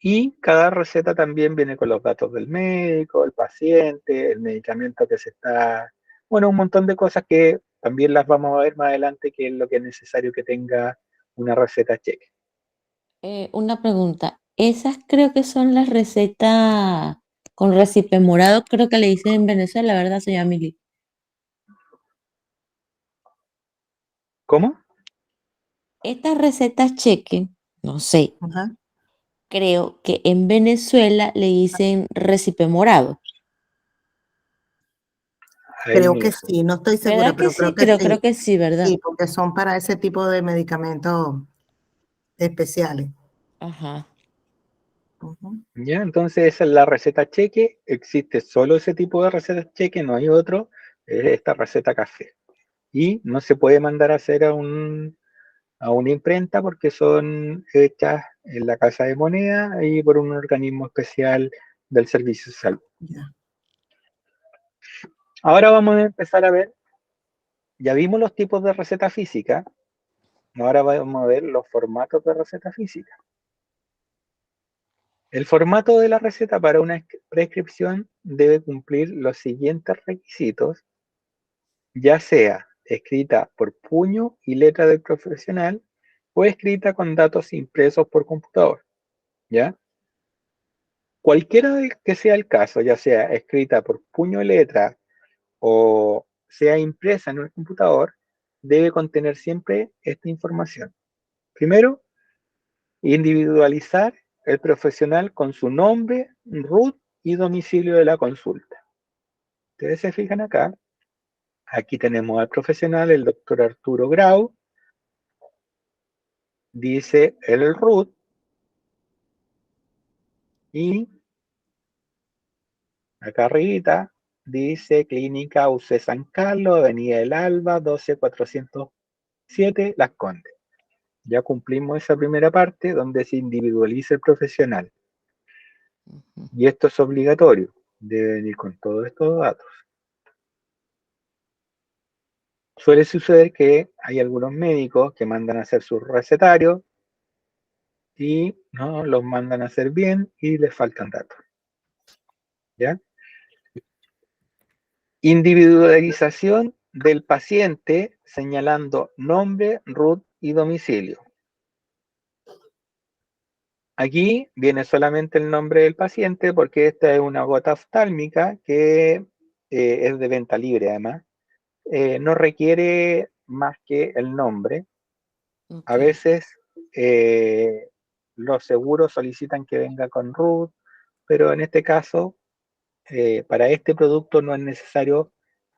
Y cada receta también viene con los datos del médico, el paciente, el medicamento que se está... Bueno, un montón de cosas que también las vamos a ver más adelante, que es lo que es necesario que tenga una receta cheque. Una pregunta. Esas creo que son las recetas con recipe morado, creo que le dicen en Venezuela, ¿verdad, señora Mili? ¿Cómo? Estas recetas cheque, no sé, Ajá. creo que en Venezuela le dicen recipe morado. Ahí Creo no que lo sé. sí, no estoy segura, ¿Verdad que pero creo sí? que Creo sí. que sí, ¿verdad? Sí, porque son para ese tipo de medicamentos especiales. Ajá. Ujú. Ya, entonces esa es la receta cheque. Existe solo ese tipo de recetas cheque, no hay otro. Es esta receta café. Y no se puede mandar a hacer a una imprenta porque son hechas en la Casa de Moneda y por un organismo especial del Servicio de Salud. Ya. Ahora vamos a empezar a ver, ya vimos los tipos de receta física, ahora vamos a ver los formatos de receta física. El formato de la receta para una prescripción debe cumplir los siguientes requisitos, ya sea escrita por puño y letra del profesional o escrita con datos impresos por computador, ¿ya? Cualquiera que sea el caso, ya sea escrita por puño y letra o sea impresa en el computador, debe contener siempre esta información. Primero, individualizar el profesional con su nombre, RUT y domicilio de la consulta. Ustedes se fijan acá, aquí tenemos al profesional, el doctor Arturo Grau, dice el RUT y acá arribita dice Clínica UC San Carlos, Avenida del Alba, 12407, Las Condes. Ya cumplimos esa primera parte donde se individualiza el profesional. Y esto es obligatorio, debe venir con todos estos datos. Suele suceder que hay algunos médicos que mandan a hacer sus recetarios y no los mandan a hacer bien y les faltan datos. ¿Ya? Individualización del paciente señalando nombre, RUT y domicilio. Aquí viene solamente el nombre del paciente porque esta es una gota oftálmica que es de venta libre además. No requiere más que el nombre. A veces los seguros solicitan que venga con RUT, pero en este caso, para este producto no es necesario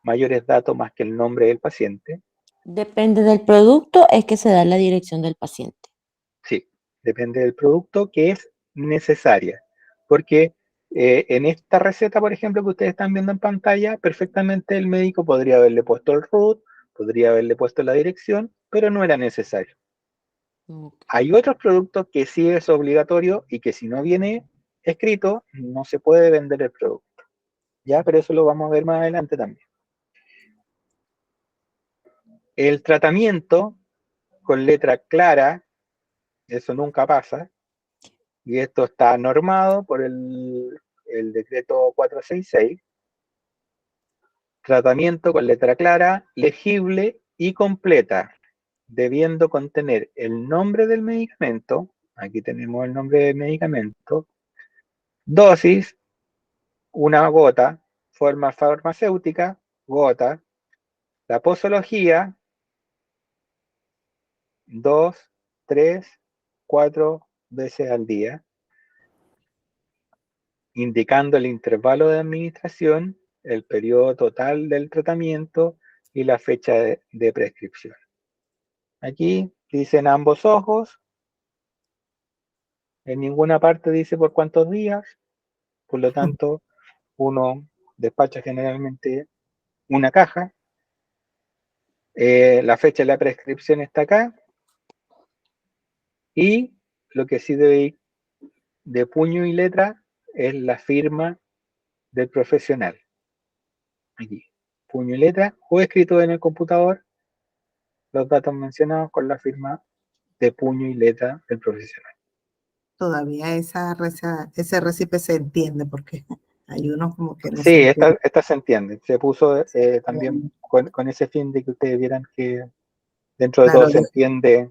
mayores datos más que el nombre del paciente. Depende del producto, es que se da la dirección del paciente. Sí, depende del producto que es necesaria, porque en esta receta, por ejemplo, que ustedes están viendo en pantalla, perfectamente el médico podría haberle puesto el RUT, podría haberle puesto la dirección, pero no era necesario. Hay otros productos que sí es obligatorio y que si no viene escrito, no se puede vender el producto. Ya, pero eso lo vamos a ver más adelante también. El tratamiento con letra clara, eso nunca pasa, y esto está normado por el decreto 466. Tratamiento con letra clara, legible y completa, debiendo contener el nombre del medicamento, aquí tenemos el nombre del medicamento, dosis, una gota, forma farmacéutica, gota, la posología, 2, 3, 4 veces al día, indicando el intervalo de administración, el periodo total del tratamiento y la fecha de prescripción. Aquí dicen ambos ojos, en ninguna parte dice por cuántos días, por lo tanto uno despacha generalmente una caja. La fecha de la prescripción está acá, y lo que sí debe ir de puño y letra es la firma del profesional. Aquí, puño y letra, o escrito en el computador, los datos mencionados con la firma de puño y letra del profesional. Todavía ese récipe se entiende porque hay unos como que no Sí, se entiende. esta se entiende. Se puso también con ese fin de que ustedes vieran que dentro de Claro, todo se entiende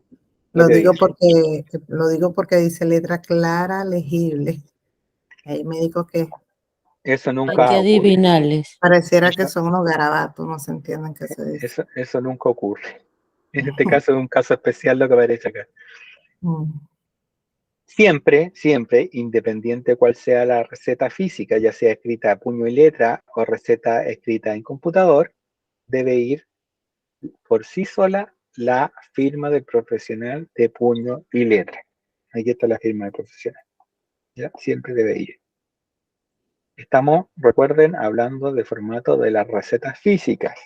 lo lo que digo dice. porque dice letra clara, legible. Hay médicos que Eso Hay nunca que ocurre. adivinarles. pareciera que son unos garabatos, no se entienden qué se dice. Eso nunca ocurre. En este caso es un caso especial lo que aparece acá. Siempre, siempre, independiente cuál sea la receta física, ya sea escrita a puño y letra o receta escrita en computador, debe ir por sí sola la firma del profesional de puño y letra. Aquí está la firma del profesional. ¿Ya? Siempre debe ir. Estamos, recuerden, hablando de formato de las recetas físicas.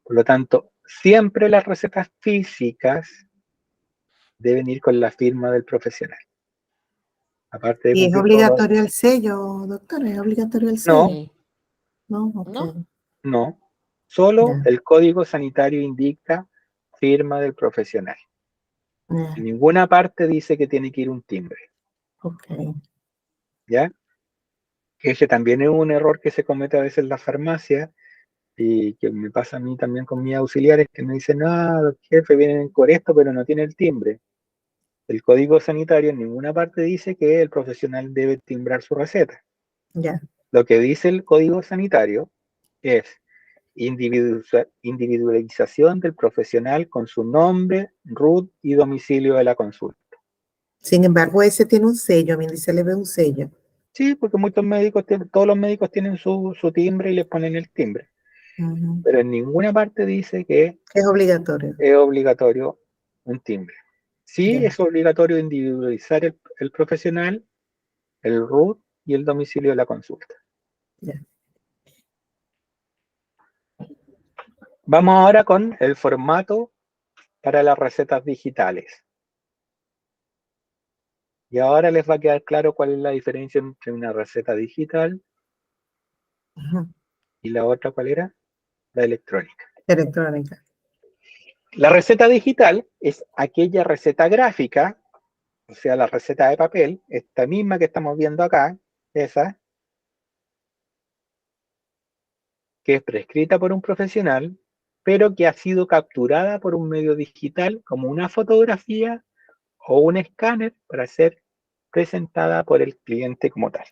Por lo tanto, siempre las recetas físicas deben ir con la firma del profesional. Aparte de ¿Y es cumplir obligatorio el sello, doctor? ¿Es obligatorio el sello? Sí. No, ok. ¿No? No, solo Ya, el código sanitario indica firma del profesional. ya, En ninguna parte dice que tiene que ir un timbre, ok. ¿ya? Que ese también es un error que se comete a veces en la farmacia y que me pasa a mí también con mis auxiliares que me dicen, no, jefe, vienen con esto, pero no tiene el timbre. El código sanitario en ninguna parte dice que el profesional debe timbrar su receta. Ya. Lo que dice el código sanitario es individualización del profesional con su nombre, RUT y domicilio de la consulta. Sin embargo, ese tiene un sello, a mí se le ve un sello. Sí, porque muchos médicos, todos los médicos tienen su timbre y le ponen el timbre. Ujú. Pero en ninguna parte dice que Es obligatorio. es obligatorio un timbre. Sí, Ya. es obligatorio individualizar el profesional, el RUT y el domicilio de la consulta. Ya. Vamos ahora con el formato para las recetas digitales. Y ahora les va a quedar claro cuál es la diferencia entre una receta digital Ujú. y la otra, ¿cuál era? La electrónica. Electrónica. La receta digital es aquella receta gráfica, o sea, la receta de papel, esta misma que estamos viendo acá, esa, que es prescrita por un profesional, pero que ha sido capturada por un medio digital como una fotografía o un escáner para ser presentada por el cliente como tal.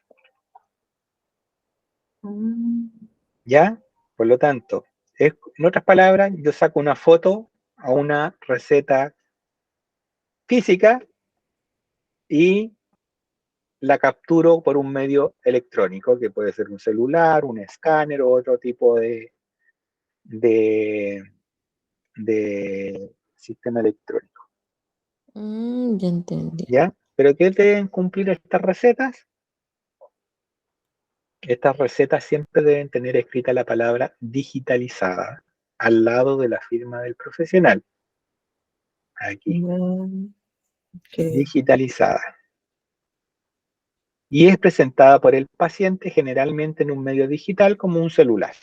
¿Ya? Por lo tanto, en otras palabras, yo saco una foto a una receta física y la capturo por un medio electrónico, que puede ser un celular, un escáner o otro tipo de, de sistema electrónico. Ya entendí. ¿Ya? ¿Pero qué deben cumplir estas recetas? Estas recetas siempre deben tener escrita la palabra digitalizada al lado de la firma del profesional. Aquí, Okay. digitalizada. Y es presentada por el paciente generalmente en un medio digital como un celular.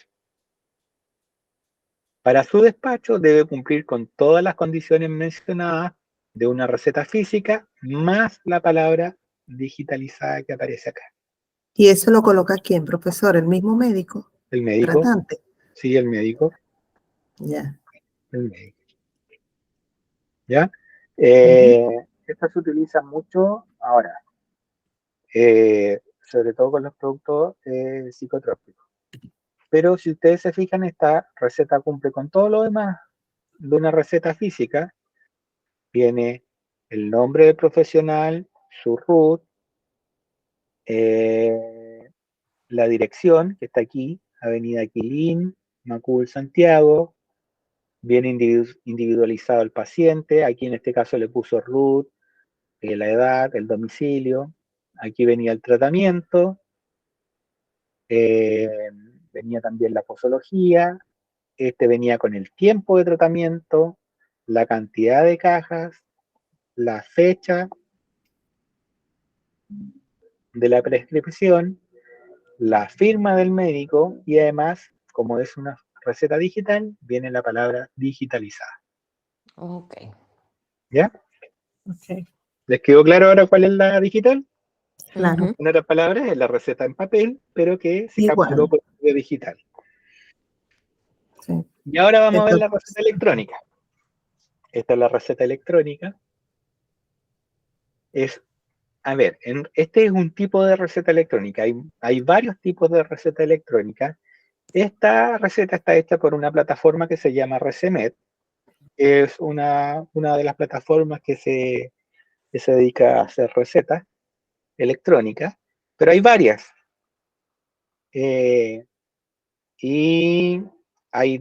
Para su despacho debe cumplir con todas las condiciones mencionadas de una receta física más la palabra digitalizada que aparece acá. ¿Y eso lo coloca quién, profesor? ¿El mismo médico? El médico. Tratante. Sí, el médico. Ya. El médico. ¿Ya? Esta se utiliza mucho ahora, sobre todo con los productos psicotrópicos. Pero si ustedes se fijan, esta receta cumple con todo lo demás de una receta física. Viene el nombre del profesional, su RUT, la dirección, que está aquí, Avenida Quilín, Macul, Santiago. Viene individualizado el paciente. Aquí en este caso le puso RUT, la edad, el domicilio. Aquí venía el tratamiento. Venía también la posología. Este venía con el tiempo de tratamiento, la cantidad de cajas, la fecha de la prescripción, la firma del médico y además, como es una receta digital, viene la palabra digitalizada. Ok. ¿Ya? Ok. ¿Les quedó claro ahora cuál es la digital? Claro. Ujú. En otras palabras, es la receta en papel, pero que se capturó Igual. por medio digital. Sí. Y ahora vamos a ver la Entonces, receta electrónica. Esta es la receta electrónica. A ver, este es un tipo de receta electrónica. Hay varios tipos de receta electrónica. Esta receta está hecha por una plataforma que se llama Recemet. Es una de las plataformas que se dedica a hacer recetas electrónicas, pero hay varias. Y hay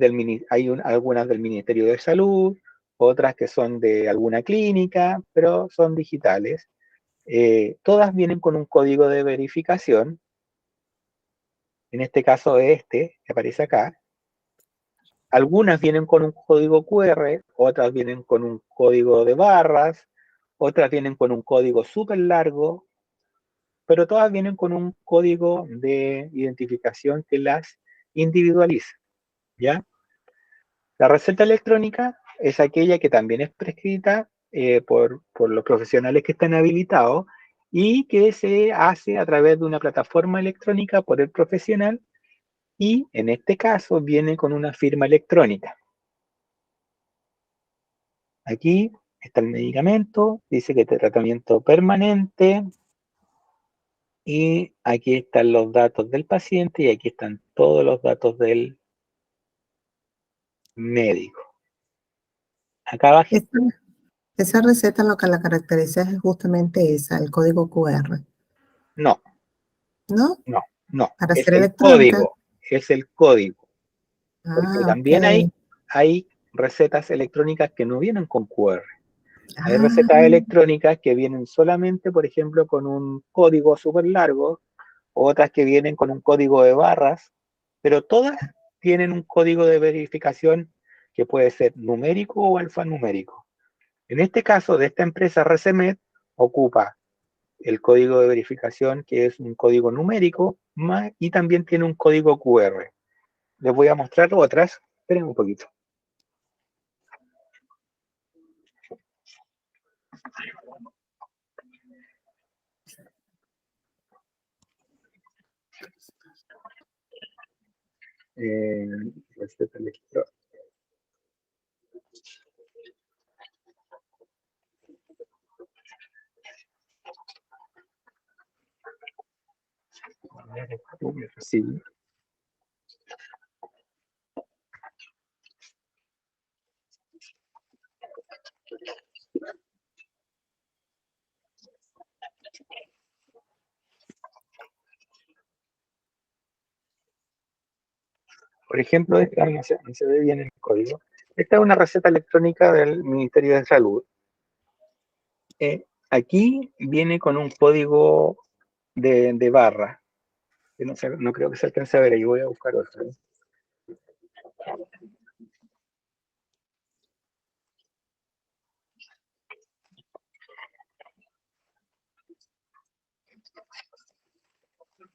algunas del Ministerio de Salud, otras que son de alguna clínica, pero son digitales. Todas vienen con un código de verificación. En este caso este, que aparece acá. Algunas vienen con un código QR, otras vienen con un código de barras, otras vienen con un código súper largo, pero todas vienen con un código de identificación que las individualiza, ¿ya? La receta electrónica es aquella que también es prescrita por los profesionales que están habilitados y que se hace a través de una plataforma electrónica por el profesional y en este caso viene con una firma electrónica. Aquí está el medicamento, dice que es de tratamiento permanente y aquí están los datos del paciente y aquí están todos los datos del médico. Acá abajo, esa receta lo que la caracteriza es justamente esa, el código QR, no, ¿no? no, Para es ser el electrónica. código, porque Ah, ok. también hay recetas electrónicas que no vienen con QR. Hay Ah, recetas electrónicas que vienen solamente, por ejemplo, con un código súper largo, otras que vienen con un código de barras, pero todas tienen un código de verificación que puede ser numérico o alfanumérico. En este caso, de esta empresa Recemet, ocupa el código de verificación, que es un código numérico, y también tiene un código QR. Les voy a mostrar otras. Esperen un poquito. Receta electrónica. Sí. Por ejemplo, no se ve bien el código. Esta es una receta electrónica del Ministerio de Salud. Aquí viene con un código de barra. Que no creo que se alcance a ver, ahí voy a buscar otro.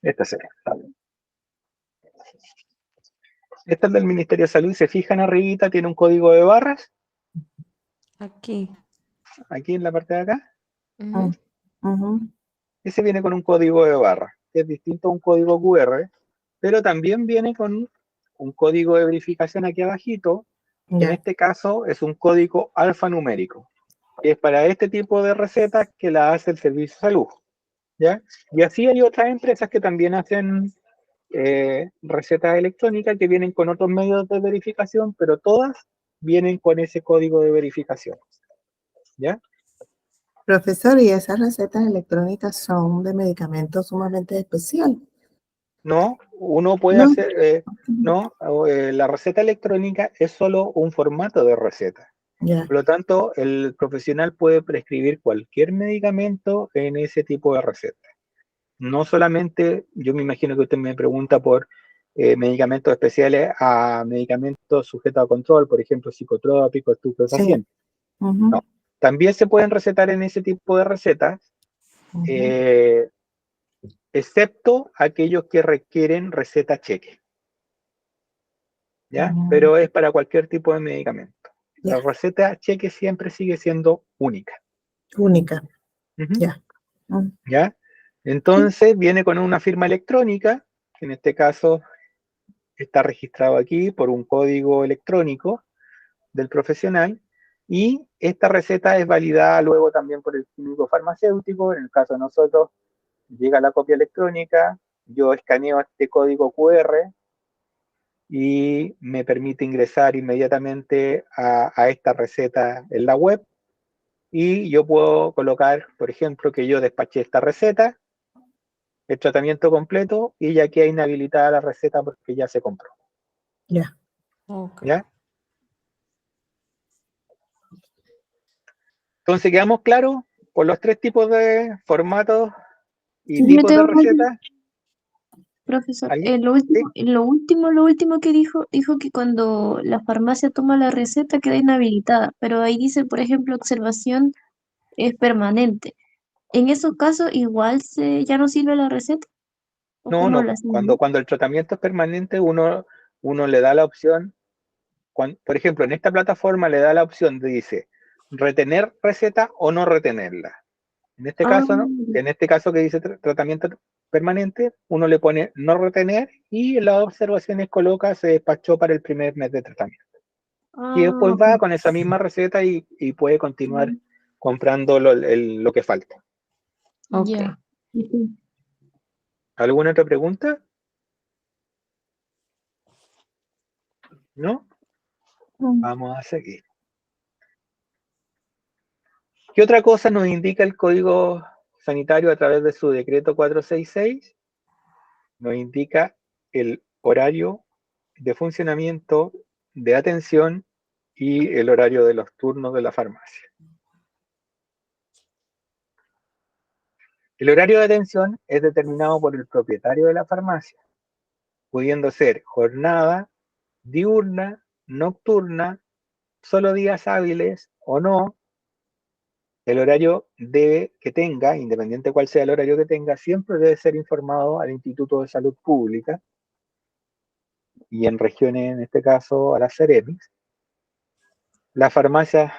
Esta será. Esta es del Ministerio de Salud. Se fijan arribita, tiene un código de barras. Aquí. Aquí en la parte de acá. Ujú. ujú. Ese viene con un código de barra, que es distinto a un código QR, pero también viene con un código de verificación aquí abajito. En Ya. este caso es un código alfanumérico, que es para este tipo de recetas que la hace el Servicio de Salud, ¿ya? Y así hay otras empresas que también hacen recetas electrónicas que vienen con otros medios de verificación, pero todas vienen con ese código de verificación, ¿ya? Profesor, ¿y esas recetas electrónicas son de medicamentos sumamente especial? No, uno puede No. hacer, no, la receta electrónica es solo un formato de receta. Ya. Por lo tanto, el profesional puede prescribir cualquier medicamento en ese tipo de receta. No solamente, yo me imagino que usted me pregunta por medicamentos especiales a medicamentos sujetos a control, por ejemplo, psicotrópicos, Sí. estupefacientes. Ujú. No. También se pueden recetar en ese tipo de recetas, Ujú. excepto aquellos que requieren receta cheque, ¿ya? Ujú. Pero es para cualquier tipo de medicamento. La Ya. receta cheque siempre sigue siendo única. Única. Ujú. Ya. Mm. ¿Ya? Entonces viene con una firma electrónica, que en este caso está registrado aquí por un código electrónico del profesional, y esta receta es validada luego también por el químico farmacéutico. En el caso de nosotros, llega la copia electrónica, yo escaneo este código QR y me permite ingresar inmediatamente a esta receta en la web, y yo puedo colocar, por ejemplo, que yo despaché esta receta, el tratamiento completo, y ya queda inhabilitada la receta porque ya se compró. Ya. Ok. ¿Ya? Entonces, ¿quedamos claros por los tres tipos de formatos y Yo tipos de tengo una recetas? profesor, ¿Alguien? Sí. lo último que dijo que cuando la farmacia toma la receta queda inhabilitada, pero ahí dice, por ejemplo, observación es permanente. En esos casos igual ya no sirve la receta, o No, cómo no. lo hacen, ¿no? Cuando el tratamiento es permanente, uno le da la opción, por ejemplo, en esta plataforma le da la opción de, dice, retener receta o no retenerla. En este Ah, caso, ¿no? En este caso que dice tratamiento permanente, uno le pone no retener y en las observaciones coloca se despachó para el primer mes de tratamiento. Y después ok. va con esa misma receta y puede continuar comprando lo que falta. Ok. Ya. Ujú. ¿Alguna otra pregunta? ¿No? Vamos a seguir. ¿Qué otra cosa nos indica el Código Sanitario a través de su decreto 466? Nos indica el horario de funcionamiento, de atención y el horario de los turnos de la farmacia. El horario de atención es determinado por el propietario de la farmacia, pudiendo ser jornada, diurna, nocturna, solo días hábiles o no. El horario que tenga, independiente cuál sea el horario que tenga, siempre debe ser informado al Instituto de Salud Pública y en regiones, en este caso, a las Ceremis. Las farmacias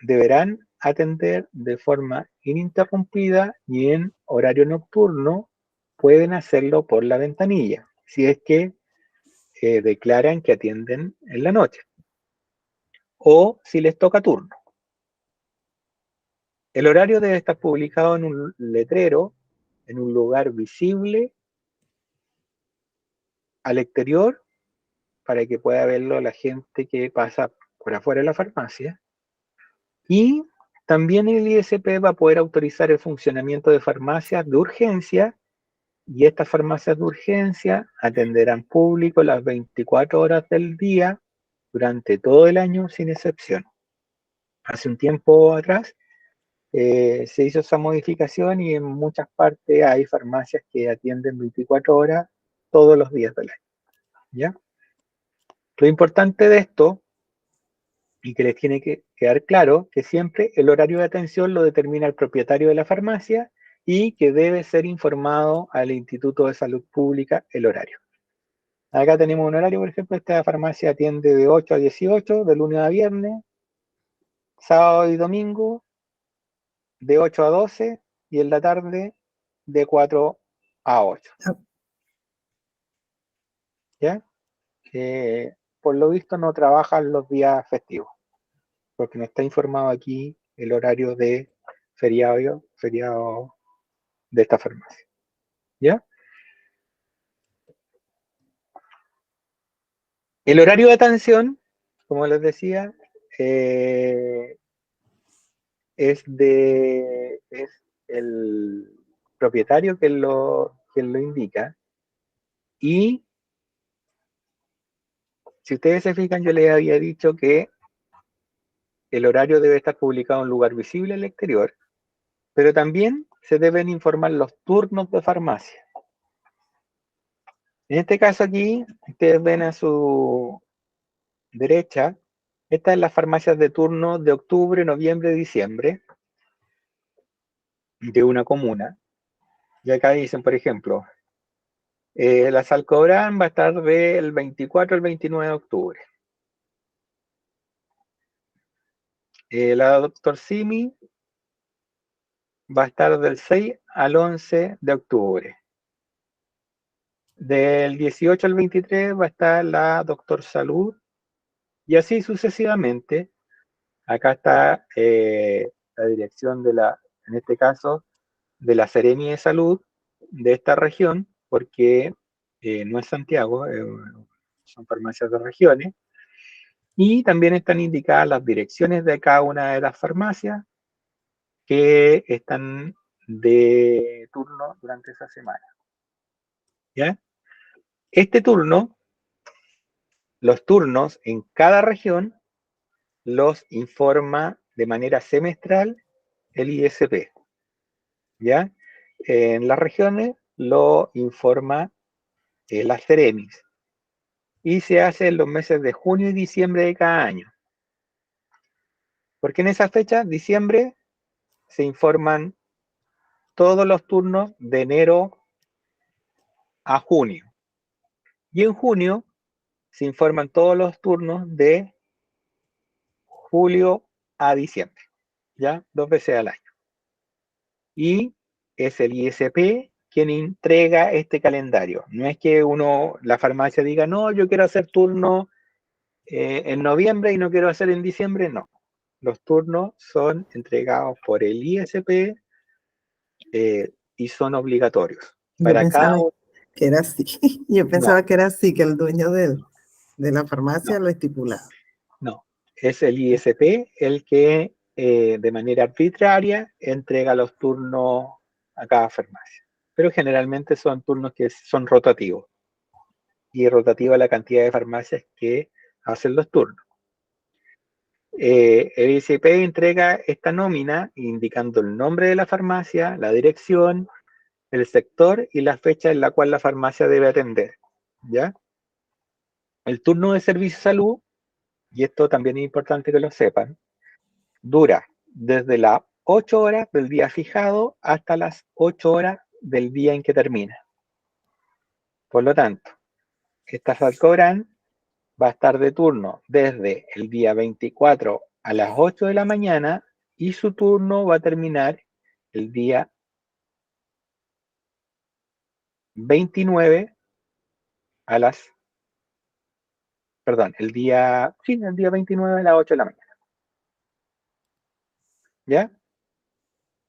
deberán atender de forma ininterrumpida y en horario nocturno pueden hacerlo por la ventanilla, si es que declaran que atienden en la noche o si les toca turno. El horario debe estar publicado en un letrero, en un lugar visible al exterior, para que pueda verlo la gente que pasa por afuera de la farmacia. Y también el ISP va a poder autorizar el funcionamiento de farmacias de urgencia, y estas farmacias de urgencia atenderán público las 24 horas del día durante todo el año sin excepción. Hace un tiempo atrás se hizo esa modificación y en muchas partes hay farmacias que atienden 24 horas todos los días del año, ¿ya? Lo importante de esto, y que les tiene que quedar claro, que siempre el horario de atención lo determina el propietario de la farmacia y que debe ser informado al Instituto de Salud Pública el horario. Acá tenemos un horario, por ejemplo, esta farmacia atiende de 8 a 18, de lunes a viernes, sábado y domingo, de 8 a 12, y en la tarde de 4 a 8. ¿ya? Por lo visto no trabajan los días festivos, porque no está informado aquí el horario de feriado de esta farmacia, ¿ya? El horario de atención, como les decía, es el propietario quien lo indica. Y si ustedes se fijan, yo les había dicho que el horario debe estar publicado en un lugar visible al exterior, pero también se deben informar los turnos de farmacia. En este caso aquí, ustedes ven a su derecha, estas son las farmacias de turno de octubre, noviembre, diciembre de una comuna. Y acá dicen, por ejemplo, la Salcobrán va a estar del 24 al 29 de octubre. La Dr. Simi va a estar del 6 al 11 de octubre. Del 18 al 23 va a estar la Dr. Salud y así sucesivamente. Acá está la dirección en este caso, de la Seremi de Salud de esta región, porque no es Santiago, son farmacias de regiones. Y también están indicadas las direcciones de cada una de las farmacias que están de turno durante esa semana. ¿Ya? Este turno, los turnos en cada región los informa de manera semestral el ISP. ¿Ya? En las regiones lo informa la Ceremis y se hace en los meses de junio y diciembre de cada año. Porque en esa fecha, diciembre, se informan todos los turnos de enero a junio. Y en junio se informan todos los turnos de julio a diciembre, ¿ya? 2 veces al año. Y es el ISP quien entrega este calendario. No es que la farmacia diga, no, yo quiero hacer turno en noviembre y no quiero hacer en diciembre, no. Los turnos son entregados por el ISP y son obligatorios. Yo pensaba que era así. Yo pensaba No. que era así, que el dueño de la farmacia lo estipulaba. No, es el ISP el que de manera arbitraria entrega los turnos a cada farmacia. Pero generalmente son turnos que son rotativos. Y rotativa la cantidad de farmacias que hacen los turnos. El ISP entrega esta nómina indicando el nombre de la farmacia, la dirección, el sector y la fecha en la cual la farmacia debe atender. ¿Ya? El turno de servicio de salud, y esto también es importante que lo sepan, dura desde las 8 horas del día fijado hasta las 8 horas del día en que termina. Por lo tanto, esta Salcobrán va a estar de turno desde el día 24 a las 8 de la mañana y su turno va a terminar el día 29 a las, perdón, el día 29 a las 8 de la mañana. ¿Ya?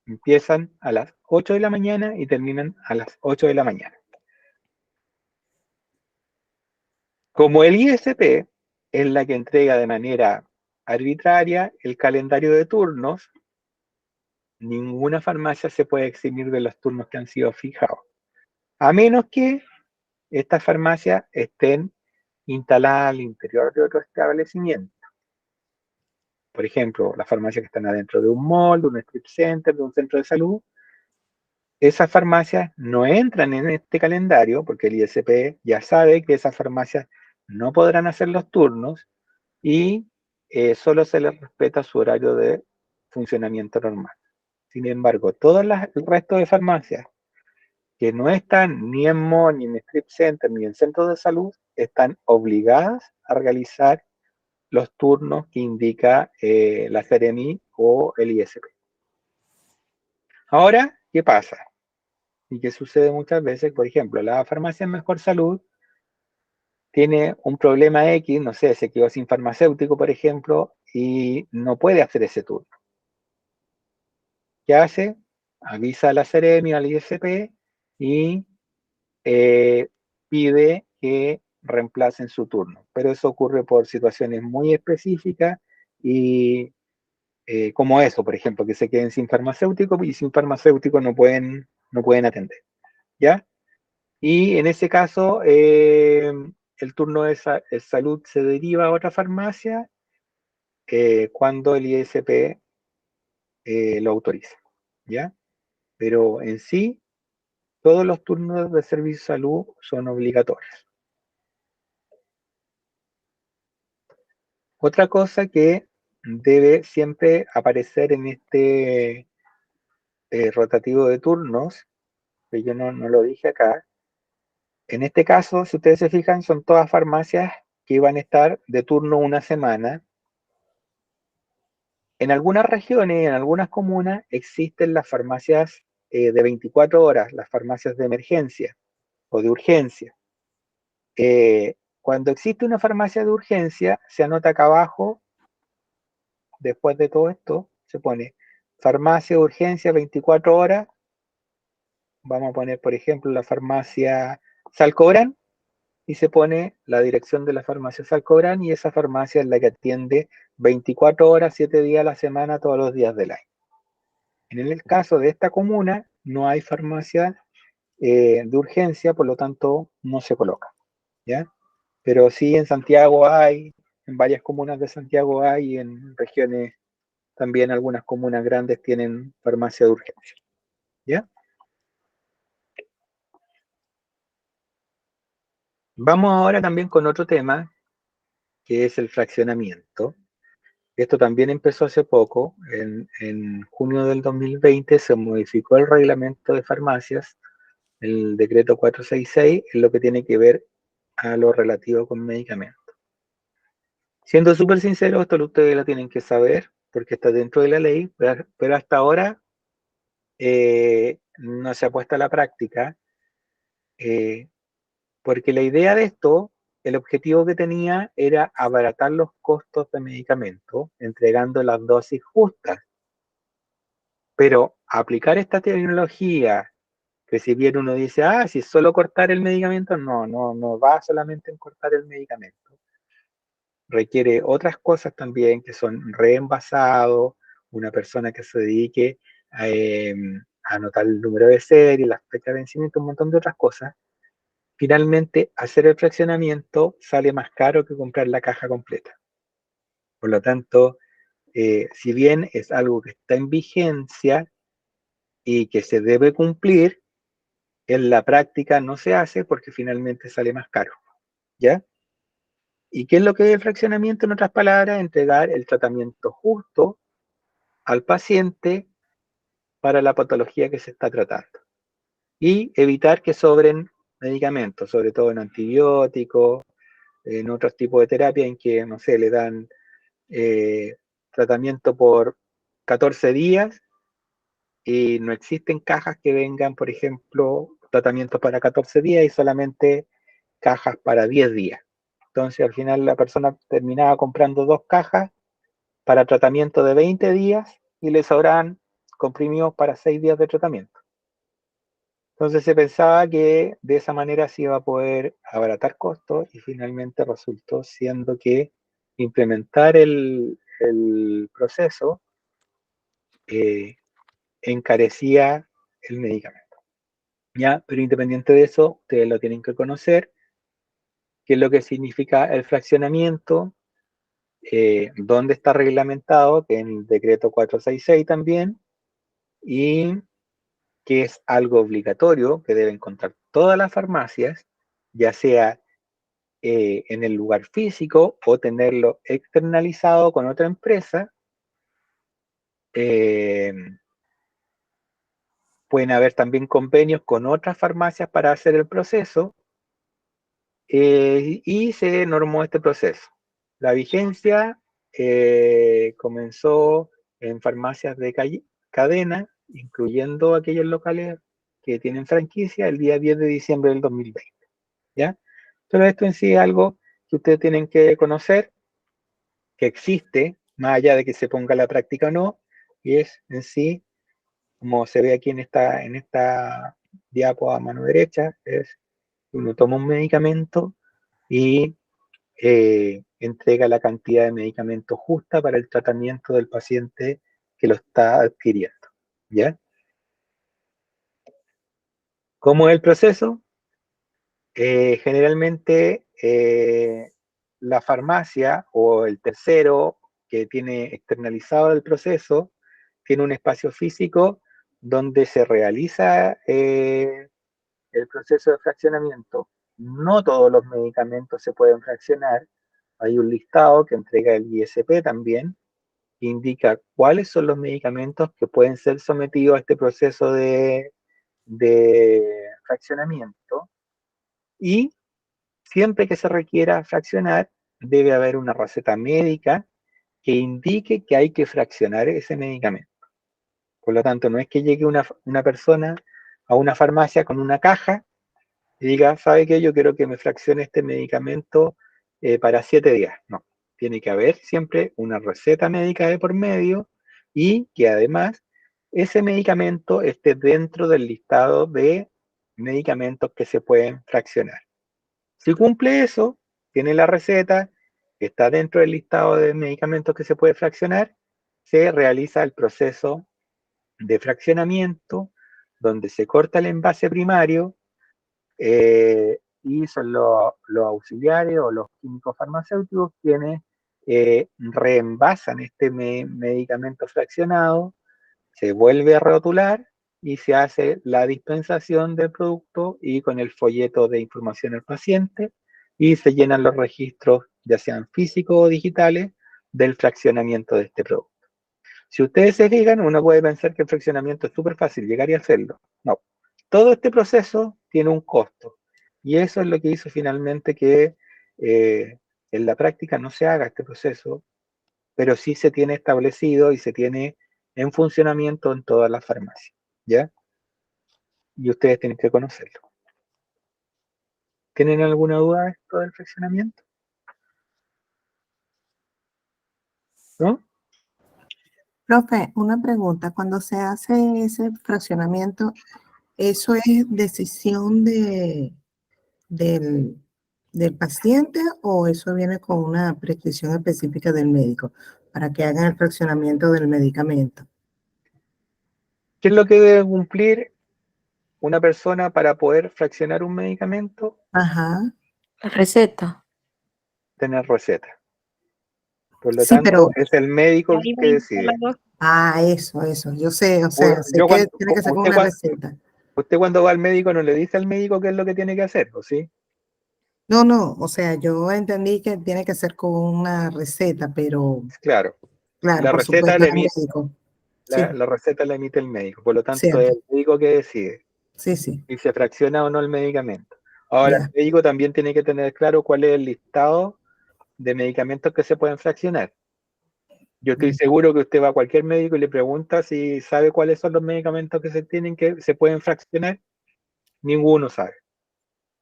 Empiezan a las 8 de la mañana y terminan a las 8 de la mañana. Como el ISP es la que entrega de manera arbitraria el calendario de turnos, ninguna farmacia se puede eximir de los turnos que han sido fijados, a menos que estas farmacias estén instaladas al interior de otro establecimiento. Por ejemplo, las farmacias que están adentro de un mall, de un strip center, de un centro de salud, esas farmacias no entran en este calendario porque el ISP ya sabe que esas farmacias no podrán hacer los turnos y solo se les respeta su horario de funcionamiento normal. Sin embargo, el resto de farmacias que no están ni en mall, ni en strip center, ni en centros de salud, están obligadas a realizar los turnos que indica la Seremi o el ISP. Ahora, ¿qué pasa? Y que sucede muchas veces, por ejemplo, la farmacia Mejor Salud tiene un problema X, no sé, se quedó sin farmacéutico, por ejemplo, y no puede hacer ese turno. ¿Qué hace? Avisa a la Seremi, al ISP, y pide que reemplacen su turno. Pero eso ocurre por situaciones muy específicas y como eso, por ejemplo, que se queden sin farmacéutico y sin farmacéutico no pueden atender. ¿Ya? Y en ese caso, el turno de salud se deriva a otra farmacia cuando el ISP lo autoriza. ¿Ya? Pero en sí, todos los turnos de servicio de salud son obligatorios. Otra cosa que debe siempre aparecer en este rotativo de turnos, que yo no lo dije acá, en este caso, si ustedes se fijan, son todas farmacias que van a estar de turno una semana. En algunas regiones, en algunas comunas, existen las farmacias de 24 horas, las farmacias de emergencia o de urgencia. Cuando existe una farmacia de urgencia, se anota acá abajo, después de todo esto, se pone farmacia de urgencia 24 horas. Vamos a poner, por ejemplo, la farmacia Salcobran, y se pone la dirección de la farmacia Salcobran, y esa farmacia es la que atiende 24 horas, 7 días a la semana, todos los días del año. En el caso de esta comuna, no hay farmacia de urgencia, por lo tanto, no se coloca, ¿ya? Pero sí en Santiago hay, en varias comunas de Santiago hay, y en regiones también algunas comunas grandes tienen farmacia de urgencia, ¿ya? Vamos ahora también con otro tema, que es el fraccionamiento. Esto también empezó hace poco, en junio del 2020 se modificó el reglamento de farmacias, el decreto 466, en lo que tiene que ver a lo relativo con medicamentos. Siendo súper sincero, esto ustedes lo tienen que saber, porque está dentro de la ley, pero hasta ahora no se ha puesto a la práctica, porque la idea de esto, el objetivo que tenía era abaratar los costos de medicamentos, entregando las dosis justas. Pero aplicar esta tecnología, que si bien uno dice, si es solo cortar el medicamento, no va solamente en cortar el medicamento. Requiere otras cosas también, que son reenvasados, una persona que se dedique a anotar el número de serie, las fechas de vencimiento, un montón de otras cosas. Finalmente, hacer el fraccionamiento sale más caro que comprar la caja completa. Por lo tanto, si bien es algo que está en vigencia y que se debe cumplir, en la práctica no se hace porque finalmente sale más caro, ¿ya? ¿Y qué es lo que es el fraccionamiento? En otras palabras, entregar el tratamiento justo al paciente para la patología que se está tratando y evitar que sobren medicamentos, sobre todo en antibióticos, en otros tipos de terapia en que, no sé, le dan tratamiento por 14 días y no existen cajas que vengan, por ejemplo, tratamientos para 14 días y solamente cajas para 10 días. Entonces, al final la persona terminaba comprando 2 cajas para tratamiento de 20 días y le sobraban comprimidos para 6 días de tratamiento. Entonces se pensaba que de esa manera se iba a poder abaratar costos y finalmente resultó siendo que implementar el proceso encarecía el medicamento. ¿Ya? Pero independiente de eso, ustedes lo tienen que conocer, qué es lo que significa el fraccionamiento, dónde está reglamentado, que en el decreto 466 también, y que es algo obligatorio que deben contar todas las farmacias, ya sea en el lugar físico o tenerlo externalizado con otra empresa. Pueden haber también convenios con otras farmacias para hacer el proceso, y se normó este proceso. La vigencia comenzó en farmacias de cadena, incluyendo aquellos locales que tienen franquicia, el día 10 de diciembre del 2020, ¿ya? Pero esto en sí es algo que ustedes tienen que conocer, que existe, más allá de que se ponga a la práctica o no, y es en sí, como se ve aquí en esta diapo a mano derecha, es uno toma un medicamento y entrega la cantidad de medicamento justa para el tratamiento del paciente que lo está adquiriendo. ¿Ya? ¿Cómo es el proceso? Generalmente la farmacia o el tercero que tiene externalizado el proceso tiene un espacio físico donde se realiza el proceso de fraccionamiento. No todos los medicamentos se pueden fraccionar. Hay un listado que entrega el ISP también, que indica cuáles son los medicamentos que pueden ser sometidos a este proceso de fraccionamiento. Y siempre que se requiera fraccionar, debe haber una receta médica que indique que hay que fraccionar ese medicamento. Por lo tanto, no es que llegue una persona a una farmacia con una caja y diga, ¿sabe qué? Yo quiero que me fraccione este medicamento para 7 días. No, tiene que haber siempre una receta médica de por medio y que además ese medicamento esté dentro del listado de medicamentos que se pueden fraccionar. Si cumple eso, tiene la receta, está dentro del listado de medicamentos que se puede fraccionar, se realiza el proceso de fraccionamiento donde se corta el envase primario y son los auxiliares o los químicos farmacéuticos quienes reenvasan este medicamento fraccionado, se vuelve a rotular y se hace la dispensación del producto y con el folleto de información al paciente y se llenan los registros, ya sean físicos o digitales, del fraccionamiento de este producto. Si ustedes se fijan, uno puede pensar que el fraccionamiento es súper fácil, llegar y hacerlo. No, todo este proceso tiene un costo y eso es lo que hizo finalmente que en la práctica no se haga este proceso, pero sí se tiene establecido y se tiene en funcionamiento en todas las farmacias, ¿ya? Y ustedes tienen que conocerlo. ¿Tienen alguna duda de esto del fraccionamiento? ¿No? Profe, una pregunta. Cuando se hace ese fraccionamiento, ¿eso es decisión del, del paciente o eso viene con una prescripción específica del médico para que hagan el fraccionamiento del medicamento? ¿Qué es lo que debe cumplir una persona para poder fraccionar un medicamento? Ajá. Receta. Tener receta. Por lo Sí, tanto, pero, es el médico el Ahí va que a indicar decide. eso. Yo sé, o sea, sé Yo que cuando, tiene que ser con usted, una receta. usted cuando va al médico no le dice al médico qué es lo que tiene que hacer, ¿o sí? No, o sea, yo entendí que tiene que ser con una receta, pero Claro. claro, La por receta supuesto la el emite, médico. Sí, la receta la emite el médico. Por lo tanto, es cierto. el médico que decide Sí, si se fracciona o no el medicamento. Ahora, ya. el médico también tiene que tener claro cuál es el listado de medicamentos que se pueden fraccionar. Yo estoy seguro que usted va a cualquier médico y le pregunta si sabe cuáles son los medicamentos que se pueden fraccionar. Ninguno sabe.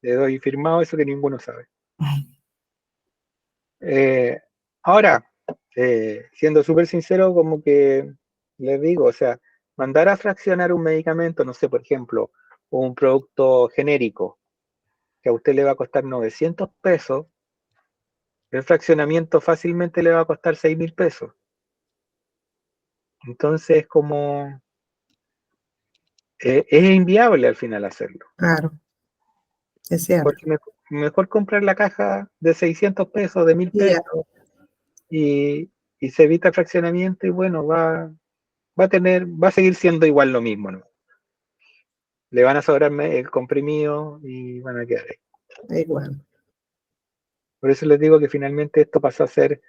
Le doy firmado eso que ninguno sabe. Ahora, siendo súper sincero, como que les digo, o sea, mandar a fraccionar un medicamento, no sé, por ejemplo, un producto genérico, que a usted le va a costar 900 pesos, el fraccionamiento fácilmente le va a costar 6.000 pesos. Entonces, como es inviable al final hacerlo. Claro, es cierto. Porque mejor comprar la caja de 600 pesos, de 1.000 Y ya, pesos, y se evita el fraccionamiento y bueno, va a seguir siendo igual lo mismo, ¿no? Le van a sobrar el comprimido y van a quedar ahí. igual. Por eso les digo que finalmente esto pasó a ser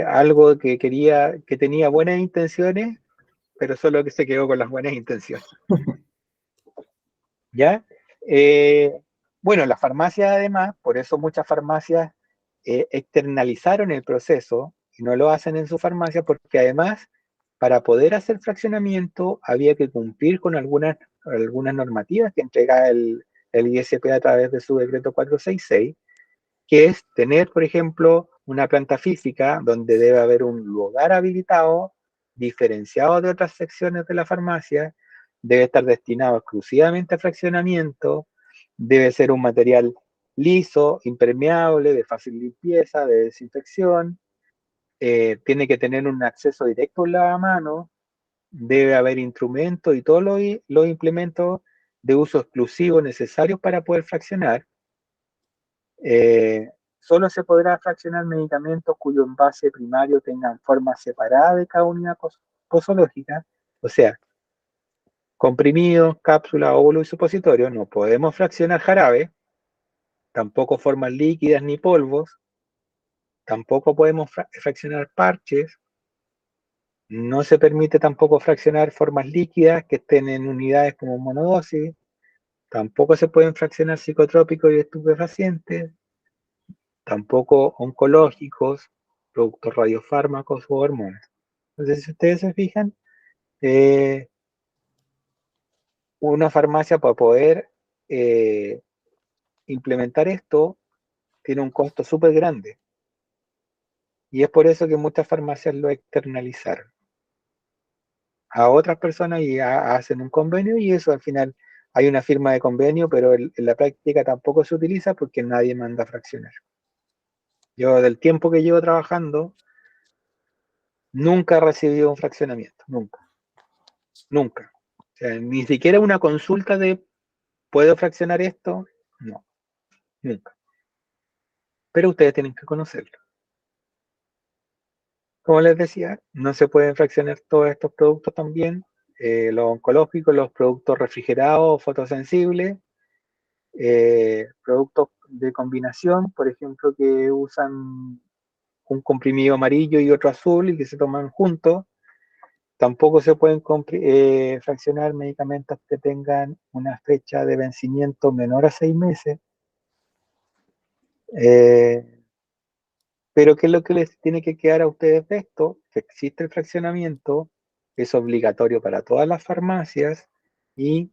algo que tenía buenas intenciones, pero solo que se quedó con las buenas intenciones. ¿Ya? Bueno, las farmacias además, por eso muchas farmacias externalizaron el proceso y no lo hacen en su farmacia, porque además, para poder hacer fraccionamiento, había que cumplir con algunas normativas que entrega el ISP a través de su decreto 466, que es tener, por ejemplo, una planta física donde debe haber un lugar habilitado, diferenciado de otras secciones de la farmacia, debe estar destinado exclusivamente a fraccionamiento, debe ser un material liso, impermeable, de fácil limpieza, de desinfección, tiene que tener un acceso directo a un lavamanos, debe haber instrumentos y todos los implementos de uso exclusivo necesarios para poder fraccionar. Solo se podrá fraccionar medicamentos cuyo envase primario tengan forma separada de cada unidad posológica, o sea, comprimidos, cápsulas, óvulos y supositorios. No podemos fraccionar jarabe, tampoco formas líquidas ni polvos, tampoco podemos fraccionar parches, no se permite tampoco fraccionar formas líquidas que estén en unidades como monodosis, tampoco se pueden fraccionar psicotrópicos y estupefacientes, tampoco oncológicos, productos radiofármacos o hormonas. Entonces, si ustedes se fijan, una farmacia para poder implementar esto tiene un costo súper grande. Y es por eso que muchas farmacias lo externalizaron a otras personas y hacen un convenio, y eso al final hay una firma de convenio, pero en la práctica tampoco se utiliza porque nadie manda a fraccionar. Yo, del tiempo que llevo trabajando, nunca he recibido un fraccionamiento, nunca. O sea, ni siquiera una consulta de ¿puedo fraccionar esto? No, nunca. Pero ustedes tienen que conocerlo. Como les decía, no se pueden fraccionar todos estos productos también, los oncológicos, los productos refrigerados, fotosensibles, productos de combinación, por ejemplo, que usan un comprimido amarillo y otro azul y que se toman juntos. Tampoco se pueden fraccionar medicamentos que tengan una fecha de vencimiento menor a 6 meses. Pero ¿qué es lo que les tiene que quedar a ustedes de esto? Que existe el fraccionamiento, es obligatorio para todas las farmacias, y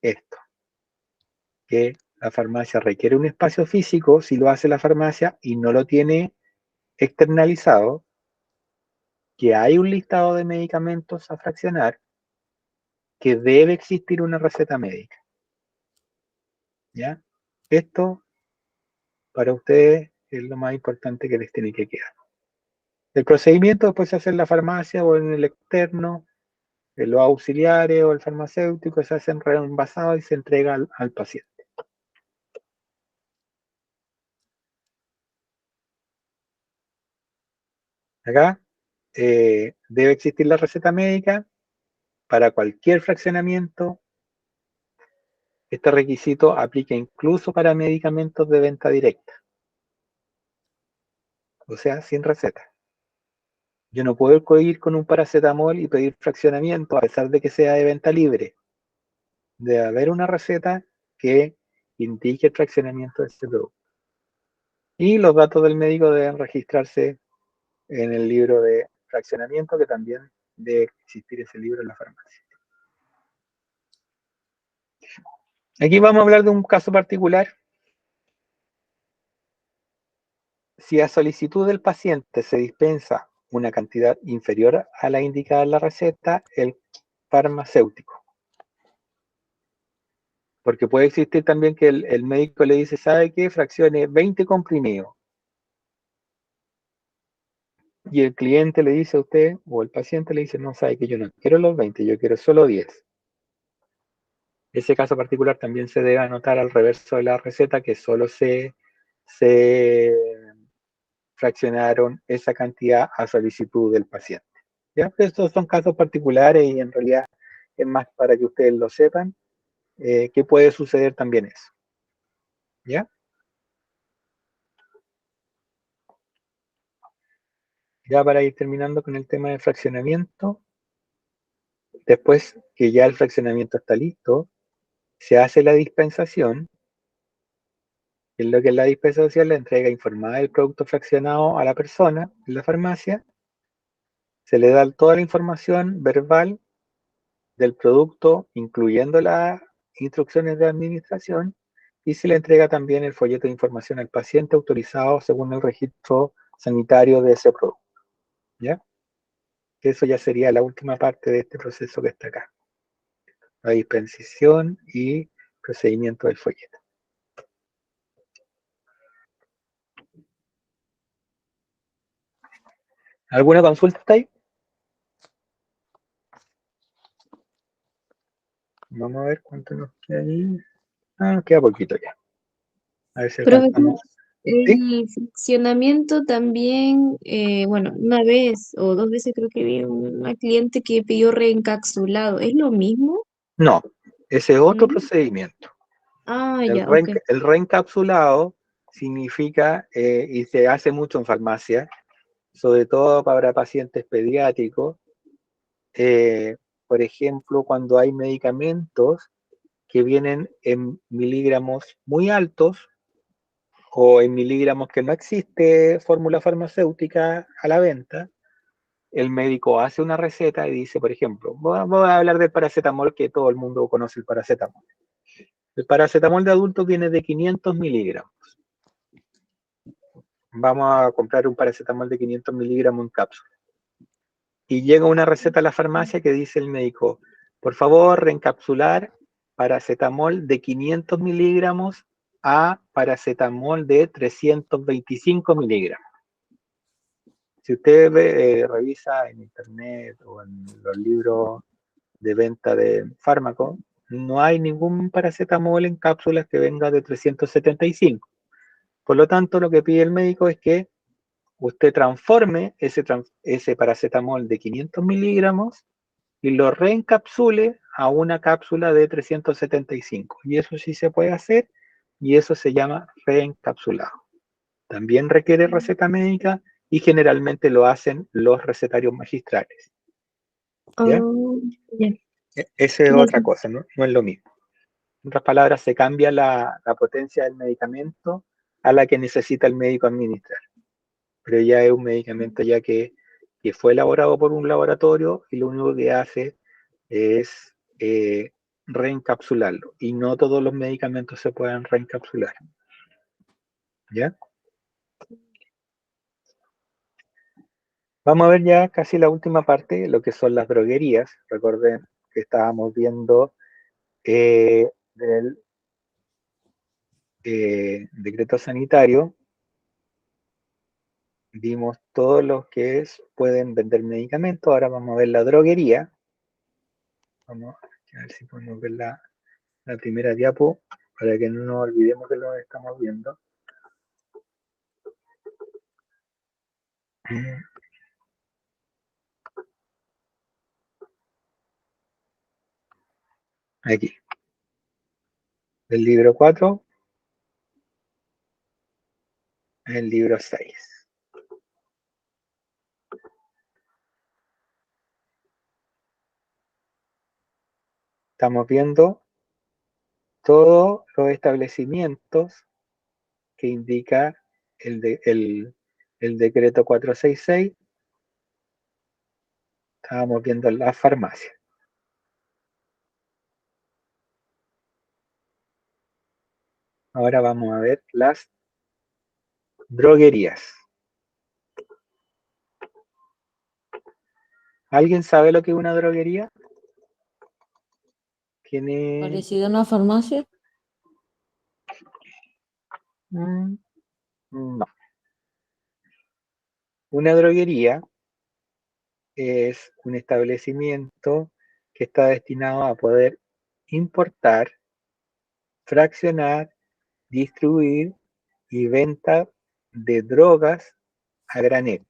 esto, que la farmacia requiere un espacio físico si lo hace la farmacia y no lo tiene externalizado, que hay un listado de medicamentos a fraccionar, que debe existir una receta médica. ¿Ya? Esto para ustedes es lo más importante que les tiene que quedar. El procedimiento después se hace en la farmacia o en el externo, los auxiliares o el farmacéutico se hacen reenvasados y se entrega al paciente. Acá debe existir la receta médica para cualquier fraccionamiento. Este requisito aplica incluso para medicamentos de venta directa, o sea, sin receta. Yo no puedo ir con un paracetamol y pedir fraccionamiento a pesar de que sea de venta libre. Debe haber una receta que indique el fraccionamiento de este producto. Y los datos del médico deben registrarse en el libro de fraccionamiento, que también debe existir ese libro en la farmacia. Aquí vamos a hablar de un caso particular. Si a solicitud del paciente se dispensa una cantidad inferior a la indicada en la receta, el farmacéutico. Porque puede existir también que el médico le dice, ¿sabe qué? Fraccione 20 comprimidos. Y el cliente le dice a usted, o el paciente le dice, no, sabe que yo no quiero los 20, yo quiero solo 10. Ese caso particular también se debe anotar al reverso de la receta que solo se fraccionaron esa cantidad a solicitud del paciente. ¿Ya? Estos son casos particulares y en realidad es más para que ustedes lo sepan, que puede suceder también eso. ¿Ya? Ya para ir terminando con el tema de fraccionamiento, después que ya el fraccionamiento está listo, se hace la dispensación. En lo que es la dispensación, la entrega informada del producto fraccionado a la persona en la farmacia, se le da toda la información verbal del producto, incluyendo las instrucciones de administración, y se le entrega también el folleto de información al paciente autorizado según el registro sanitario de ese producto. ¿Ya? Eso ya sería la última parte de este proceso que está acá. La dispensación y procedimiento del folleto. ¿Alguna consulta está ahí? Vamos a ver cuánto nos queda ahí. Ah, nos queda poquito ya. A ver si Profesor, alcanzamos. ¿Sí? el fraccionamiento también, bueno, una vez o dos veces creo que vi una cliente que pidió reencapsulado. ¿Es lo mismo? No, ese es otro ¿Mm? procedimiento. Ah, El, ya, ok. el reencapsulado significa, y se hace mucho en farmacia, sobre todo para pacientes pediátricos, por ejemplo, cuando hay medicamentos que vienen en miligramos muy altos o en miligramos que no existe fórmula farmacéutica a la venta, el médico hace una receta y dice, por ejemplo, voy a hablar del paracetamol, que todo el mundo conoce el paracetamol. El paracetamol de adultos viene de 500 miligramos. Vamos a comprar un paracetamol de 500 miligramos en cápsula. Y llega una receta a la farmacia que dice el médico, por favor, reencapsular paracetamol de 500 miligramos a paracetamol de 325 miligramos. Si usted revisa en internet o en los libros de venta de fármacos, no hay ningún paracetamol en cápsulas que venga de 375. Por lo tanto, lo que pide el médico es que usted transforme ese paracetamol de 500 miligramos y lo reencapsule a una cápsula de 375. Y eso sí se puede hacer, y eso se llama reencapsulado. También requiere receta médica y generalmente lo hacen los recetarios magistrales. ¿Ya? Oh, ya. Esa es otra Gracias. cosa, ¿no? No es lo mismo. En otras palabras, se cambia la potencia del medicamento a la que necesita el médico administrar. Pero ya es un medicamento ya que fue elaborado por un laboratorio y lo único que hace es reencapsularlo. Y no todos los medicamentos se pueden reencapsular. ¿Ya? Vamos a ver ya casi la última parte, lo que son las droguerías. Recuerden que estábamos viendo del decreto sanitario, vimos todos los que pueden vender medicamentos. Ahora vamos a ver la droguería. Vamos a ver si podemos ver la primera diapo para que no nos olvidemos que lo estamos viendo. Aquí. Del libro 4 el libro 6. Estamos viendo todos los establecimientos que indica el decreto 466. Estábamos viendo la farmacia. Ahora vamos a ver las droguerías. ¿Alguien sabe lo que es una droguería? ¿Tiene? ¿Parecido a una farmacia? No. Una droguería es un establecimiento que está destinado a poder importar, fraccionar, distribuir y venta de drogas a granel,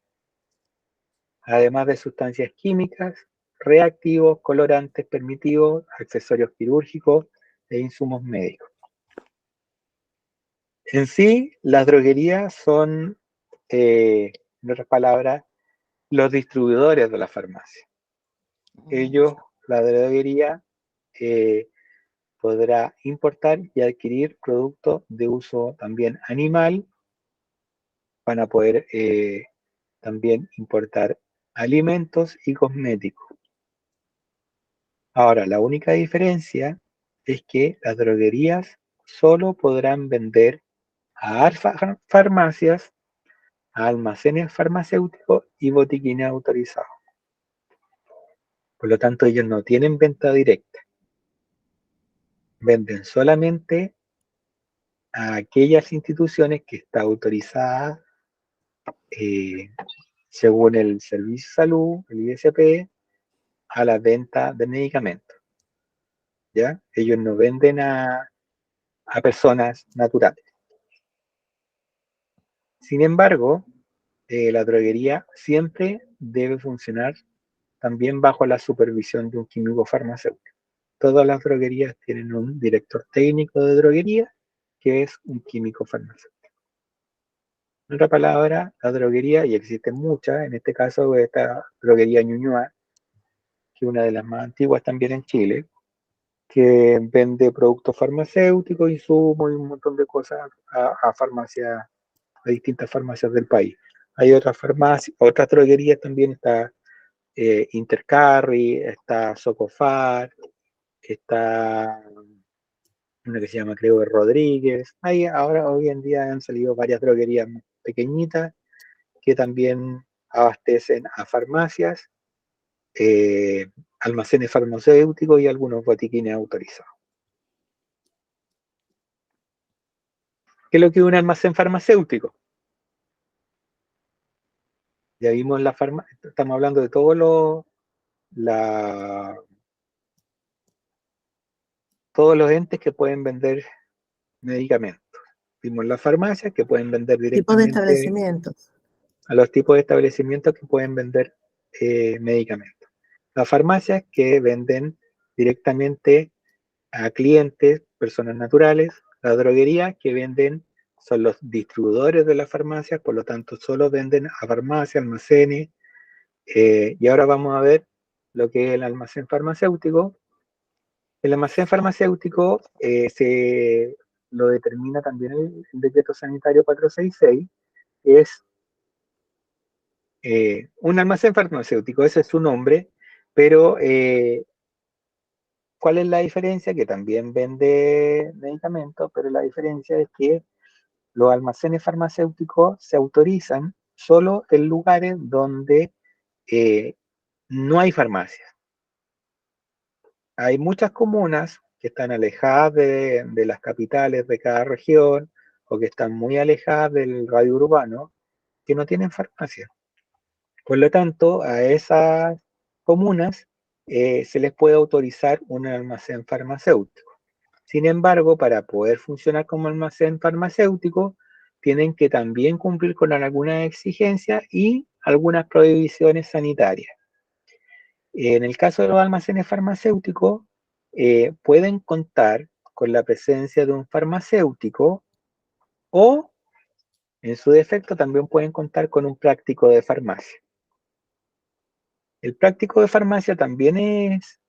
además de sustancias químicas, reactivos, colorantes permitidos, accesorios quirúrgicos e insumos médicos. En sí, las droguerías son, en otras palabras, los distribuidores de la farmacia. Ellos, la droguería, podrá importar y adquirir productos de uso también animal. Van a poder también importar alimentos y cosméticos. Ahora, la única diferencia es que las droguerías solo podrán vender a farmacias, a almacenes farmacéuticos y botiquines autorizados. Por lo tanto, ellos no tienen venta directa. Venden solamente a aquellas instituciones que está autorizada según el Servicio de Salud, el ISP, a la venta de medicamentos. ¿Ya? Ellos no venden a personas naturales. Sin embargo, la droguería siempre debe funcionar también bajo la supervisión de un químico farmacéutico. Todas las droguerías tienen un director técnico de droguería que es un químico farmacéutico. En otra palabra, la droguería, y existen muchas, en este caso esta droguería Ñuñoa, que es una de las más antiguas también en Chile, que vende productos farmacéuticos, insumos y un montón de cosas a farmacias, a distintas farmacias del país. Hay otras farmacias, otras droguerías también, está Intercarry, está Socofar, está una que se llama, creo, Rodríguez. Ahora, hoy en día han salido varias droguerías pequeñitas que también abastecen a farmacias, almacenes farmacéuticos y algunos botiquines autorizados. ¿Qué es lo que es un almacén farmacéutico? Ya vimos la farmacia, estamos hablando de todos los entes que pueden vender medicamentos. Vimos las farmacias que pueden vender Tipos de directamente establecimientos. a los tipos de establecimientos que pueden vender medicamentos. Las farmacias que venden directamente a clientes, personas naturales. La droguería que venden son los distribuidores de las farmacias, por lo tanto solo venden a farmacias, almacenes. Y ahora vamos a ver lo que es el almacén farmacéutico. El almacén farmacéutico se lo determina también el decreto sanitario 466, que es un almacén farmacéutico, ese es su nombre, pero ¿cuál es la diferencia? Que también vende medicamentos, pero la diferencia es que los almacenes farmacéuticos se autorizan solo en lugares donde no hay farmacias. Hay muchas comunas que están alejadas de las capitales de cada región o que están muy alejadas del radio urbano que no tienen farmacia. Por lo tanto, a esas comunas se les puede autorizar un almacén farmacéutico. Sin embargo, para poder funcionar como almacén farmacéutico, tienen que también cumplir con algunas exigencias y algunas prohibiciones sanitarias. En el caso de los almacenes farmacéuticos, pueden contar con la presencia de un farmacéutico o, en su defecto, también pueden contar con un práctico de farmacia. El práctico de farmacia también es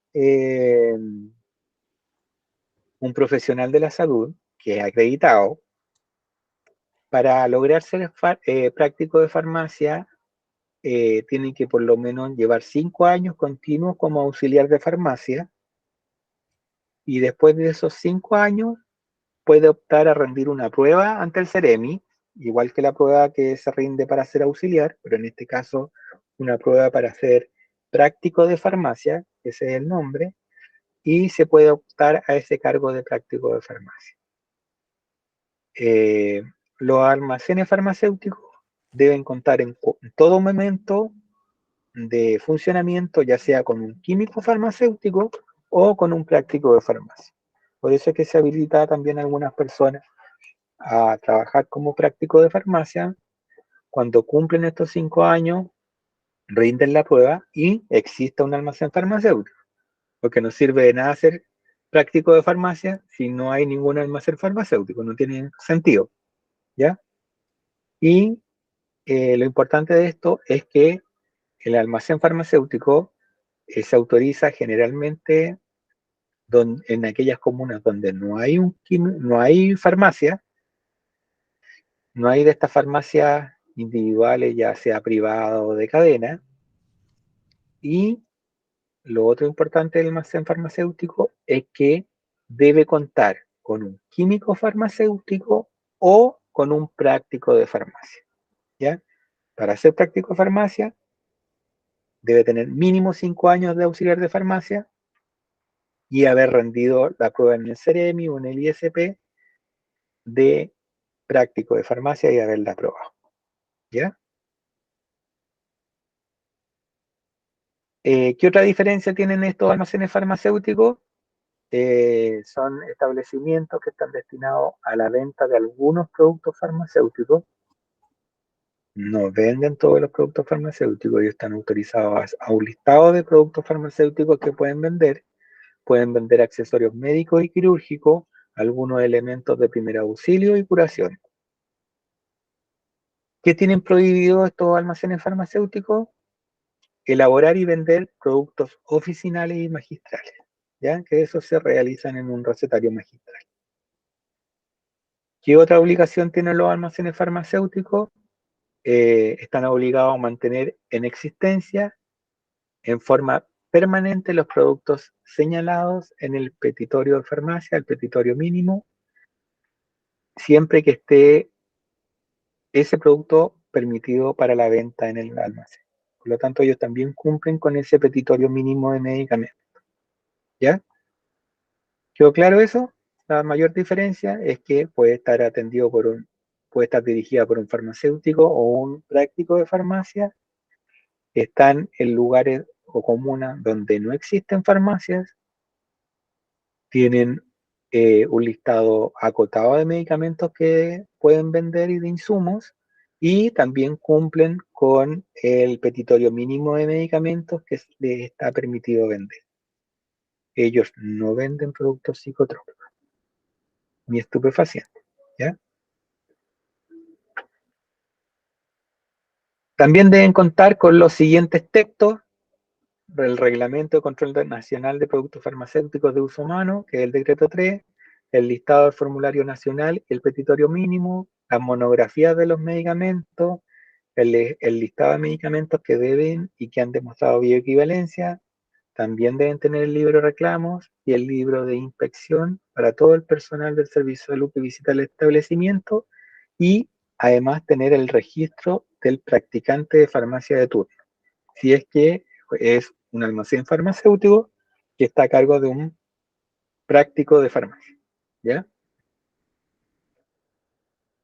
un profesional de la salud que es acreditado. Para lograr ser práctico de farmacia, tienen que por lo menos llevar 5 años continuos como auxiliar de farmacia, y después de esos 5 años puede optar a rendir una prueba ante el Ceremi, igual que la prueba que se rinde para ser auxiliar, pero en este caso una prueba para ser práctico de farmacia, ese es el nombre, y se puede optar a ese cargo de práctico de farmacia. Los almacenes farmacéuticos deben contar en todo momento de funcionamiento, ya sea con un químico farmacéutico o con un práctico de farmacia. Por eso es que se habilita también a algunas personas a trabajar como práctico de farmacia. Cuando cumplen estos 5 años, rinden la prueba y existe un almacén farmacéutico, porque no sirve de nada ser práctico de farmacia si no hay ningún almacén farmacéutico, no tiene sentido, ¿ya? Y lo importante de esto es que el almacén farmacéutico se autoriza generalmente en aquellas comunas donde no hay farmacia, no hay de estas farmacias individuales, ya sea privada o de cadena. Y lo otro importante del almacén farmacéutico es que debe contar con un químico farmacéutico o con un práctico de farmacia, ¿ya? Para ser práctico de farmacia, debe tener mínimo 5 años de auxiliar de farmacia y haber rendido la prueba en el CEREMI o en el ISP de práctico de farmacia y haberla aprobado, ¿ya? ¿Qué otra diferencia tienen estos almacenes farmacéuticos? Son establecimientos que están destinados a la venta de algunos productos farmacéuticos. No venden todos los productos farmacéuticos, ellos están autorizados a un listado de productos farmacéuticos que pueden vender. Pueden vender accesorios médicos y quirúrgicos, algunos elementos de primer auxilio y curación. ¿Qué tienen prohibido estos almacenes farmacéuticos? Elaborar y vender productos oficinales y magistrales, ¿ya? Que eso se realizan en un recetario magistral. ¿Qué otra obligación tienen los almacenes farmacéuticos? Están obligados a mantener en existencia en forma permanente los productos señalados en el petitorio de farmacia, el petitorio mínimo, siempre que esté ese producto permitido para la venta en el almacén. Por lo tanto, ellos también cumplen con ese petitorio mínimo de medicamentos. ¿Ya? ¿Quedó claro eso? La mayor diferencia es que puede estar puede estar dirigida por un farmacéutico o un práctico de farmacia. Están en lugares o comunas donde no existen farmacias, tienen un listado acotado de medicamentos que pueden vender y de insumos, y también cumplen con el petitorio mínimo de medicamentos que les está permitido vender. Ellos no venden productos psicotrópicos ni estupefacientes, ¿ya? También deben contar con los siguientes textos: el Reglamento de Control Nacional de Productos Farmacéuticos de Uso Humano, que es el decreto 3, el listado del formulario nacional, el petitorio mínimo, las monografías de los medicamentos, el listado de medicamentos que deben y que han demostrado bioequivalencia. También deben tener el libro de reclamos y el libro de inspección para todo el personal del servicio de salud que visita el establecimiento, y además tener el registro del practicante de farmacia de turno, si es que es un almacén farmacéutico que está a cargo de un práctico de farmacia, ¿ya?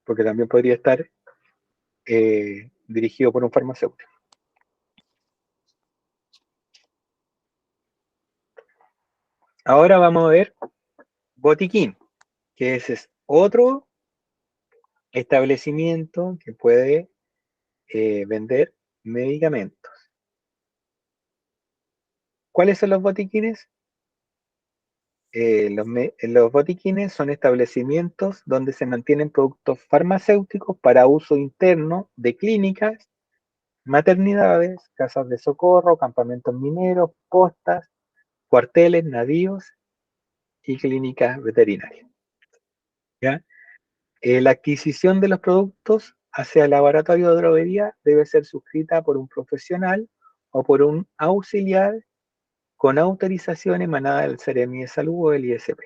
Porque también podría estar dirigido por un farmacéutico. Ahora vamos a ver botiquín, que ese es otro establecimiento que puede vender medicamentos. ¿Cuáles son los botiquines? Los botiquines son establecimientos donde se mantienen productos farmacéuticos para uso interno de clínicas, maternidades, casas de socorro, campamentos mineros, postas, cuarteles, navíos y clínicas veterinarias, ¿ya? La adquisición de los productos hacia el laboratorio de droguería debe ser suscrita por un profesional o por un auxiliar con autorización emanada del CEREMI de Salud o del ISP,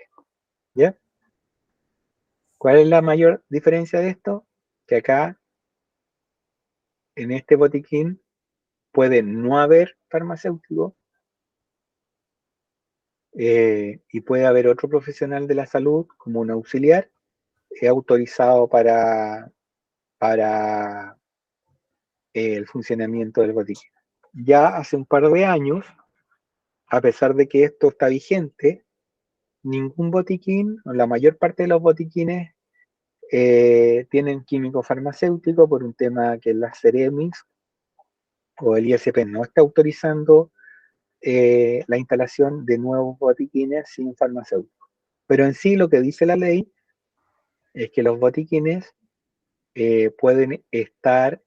¿ya? ¿Cuál es la mayor diferencia de esto? Que acá, en este botiquín, puede no haber farmacéutico, y puede haber otro profesional de la salud como un auxiliar autorizado para el funcionamiento del botiquín. Ya hace un par de años, a pesar de que esto está vigente, ningún botiquín, o la mayor parte de los botiquines, tienen químico farmacéutico por un tema que la CEREMIS o el ISP no está autorizando la instalación de nuevos botiquines sin farmacéutico. Pero en sí lo que dice la ley es que los botiquines pueden estar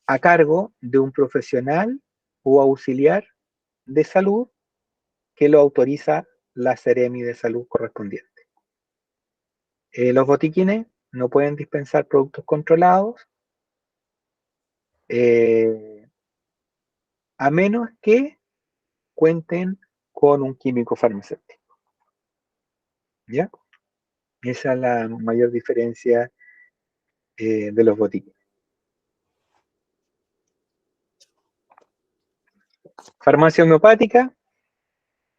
a cargo de un profesional o auxiliar de salud que lo autoriza la CEREMI de salud correspondiente. Los botiquines no pueden dispensar productos controlados a menos que cuenten con un químico farmacéutico. ¿ya? Esa es la mayor diferencia de los botiquines. Farmacia homeopática,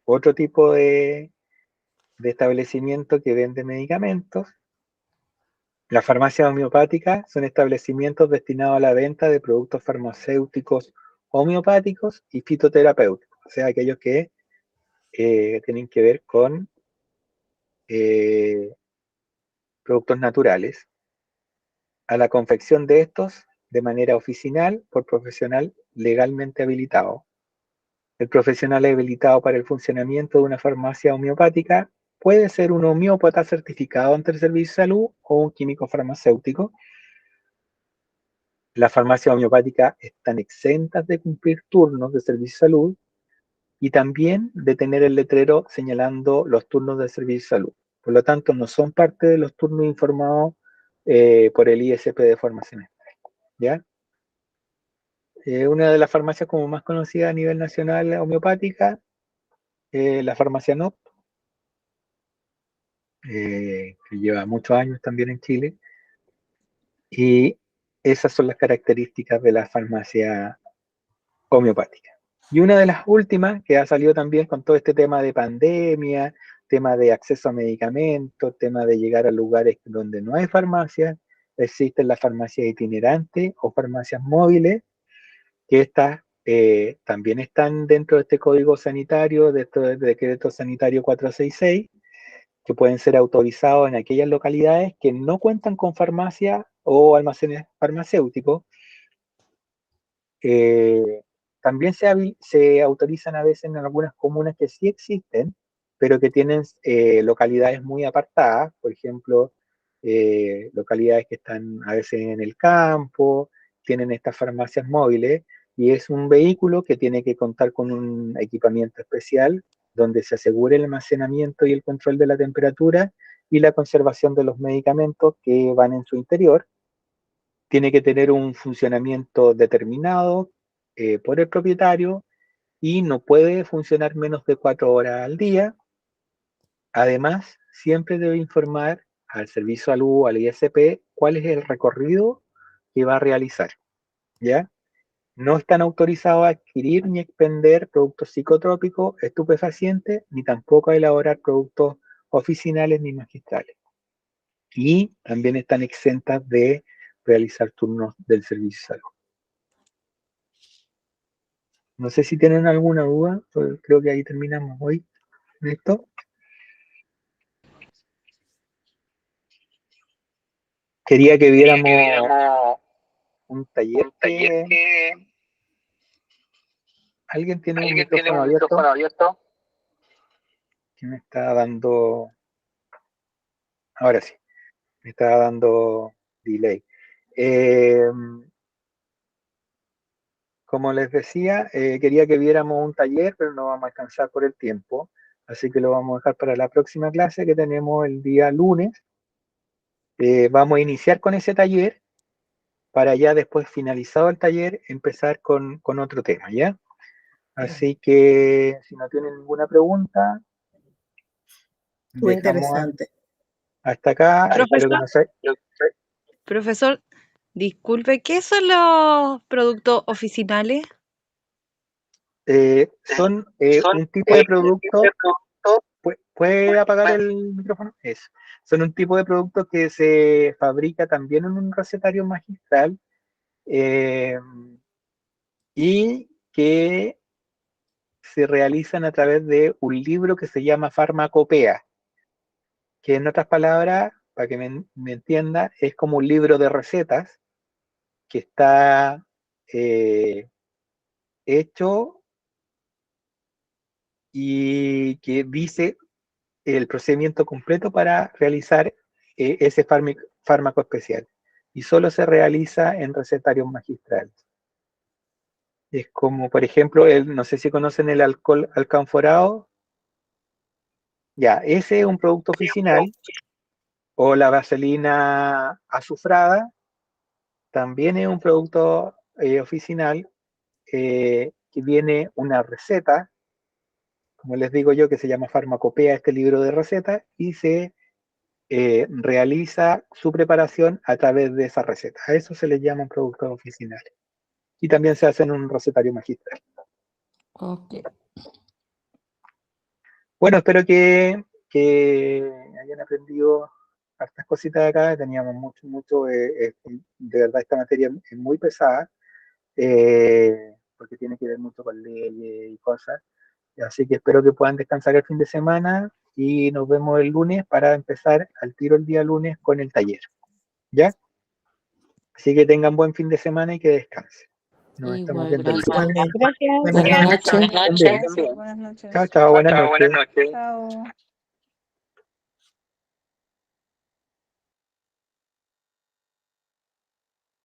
otro tipo de establecimiento que vende medicamentos. Las farmacias homeopáticas son establecimientos destinados a la venta de productos farmacéuticos homeopáticos y fitoterapéuticos, o sea, aquellos que tienen que ver con productos naturales, a la confección de estos de manera oficinal por profesional legalmente habilitado. El profesional habilitado para el funcionamiento de una farmacia homeopática puede ser un homeópata certificado ante el Servicio de Salud o un químico farmacéutico. Las farmacias homeopáticas están exentas de cumplir turnos de Servicio de Salud y también de tener el letrero señalando los turnos del Servicio de Salud. Por lo tanto, no son parte de los turnos informados por el ISP de forma semestral, ¿ya? Una de las farmacias como más conocida a nivel nacional homeopática, la farmacia NOP, que lleva muchos años también en Chile, y esas son las características de la farmacia homeopática. Y una de las últimas que ha salido también con todo este tema de pandemia, tema de acceso a medicamentos, tema de llegar a lugares donde no hay farmacia, existen las farmacias itinerantes o farmacias móviles, que estas también están dentro de este código sanitario, de este decreto sanitario 466, que pueden ser autorizados en aquellas localidades que no cuentan con farmacia o almacenes farmacéuticos. También se autorizan a veces en algunas comunas que sí existen, pero que tienen localidades muy apartadas, por ejemplo, localidades que están a veces en el campo, tienen estas farmacias móviles, y es un vehículo que tiene que contar con un equipamiento especial donde se asegure el almacenamiento y el control de la temperatura y la conservación de los medicamentos que van en su interior. Tiene que tener un funcionamiento determinado por el propietario y no puede funcionar menos de 4 horas al día. Además, siempre debe informar al Servicio de Salud, al ISP, cuál es el recorrido que va a realizar, ¿ya? No están autorizados a adquirir ni expender productos psicotrópicos, estupefacientes, ni tampoco a elaborar productos oficinales ni magistrales. Y también están exentas de realizar turnos del Servicio de Salud. No sé si tienen alguna duda, pues creo que ahí terminamos hoy. ¿Listo? Quería que viéramos un taller que... ¿Alguien tiene un micrófono abierto? ¿Quién me está dando? Ahora sí, me está dando delay. Como les decía, quería que viéramos un taller, pero no vamos a alcanzar por el tiempo, así que lo vamos a dejar para la próxima clase que tenemos el día lunes. Vamos a iniciar con ese taller para ya después, finalizado el taller, empezar con otro tema, ¿ya? Así que si no tienen ninguna pregunta, Muy dejamos interesante. hasta acá. Espero que no se... Profesor, disculpe, ¿qué son los productos oficinales? son un tipo de producto. ¿Puede apagar el micrófono? Eso. Son un tipo de producto que se fabrica también en un recetario magistral y que se realizan a través de un libro que se llama farmacopea, que en otras palabras, para que me entienda, es como un libro de recetas que está hecho y que dice el procedimiento completo para realizar ese fármaco especial. Y solo se realiza en recetarios magistrales. Es como, por ejemplo, no sé si conocen el alcohol alcanforado. Ya, ese es un producto oficinal. O la vaselina azufrada, también es un producto oficinal que viene una receta como les digo yo, que se llama Farmacopea, este libro de recetas, y se realiza su preparación a través de esa receta. A eso se les llaman productos oficinales. Y también se hace en un recetario magistral. Ok. Bueno, espero que hayan aprendido hartas cositas de acá. Teníamos mucho, de verdad esta materia es muy pesada, porque tiene que ver mucho con leyes y cosas. Así que espero que puedan descansar el fin de semana y nos vemos el lunes para empezar al tiro el día lunes con el taller. ¿Ya? Así que tengan buen fin de semana y que descansen. Nos estamos Igual, viendo el gracias. lunes. Igualmente. Gracias. Buenas Buenas noches. noches. También. Buenas noches. Chao, chao, buenas noches. Chao.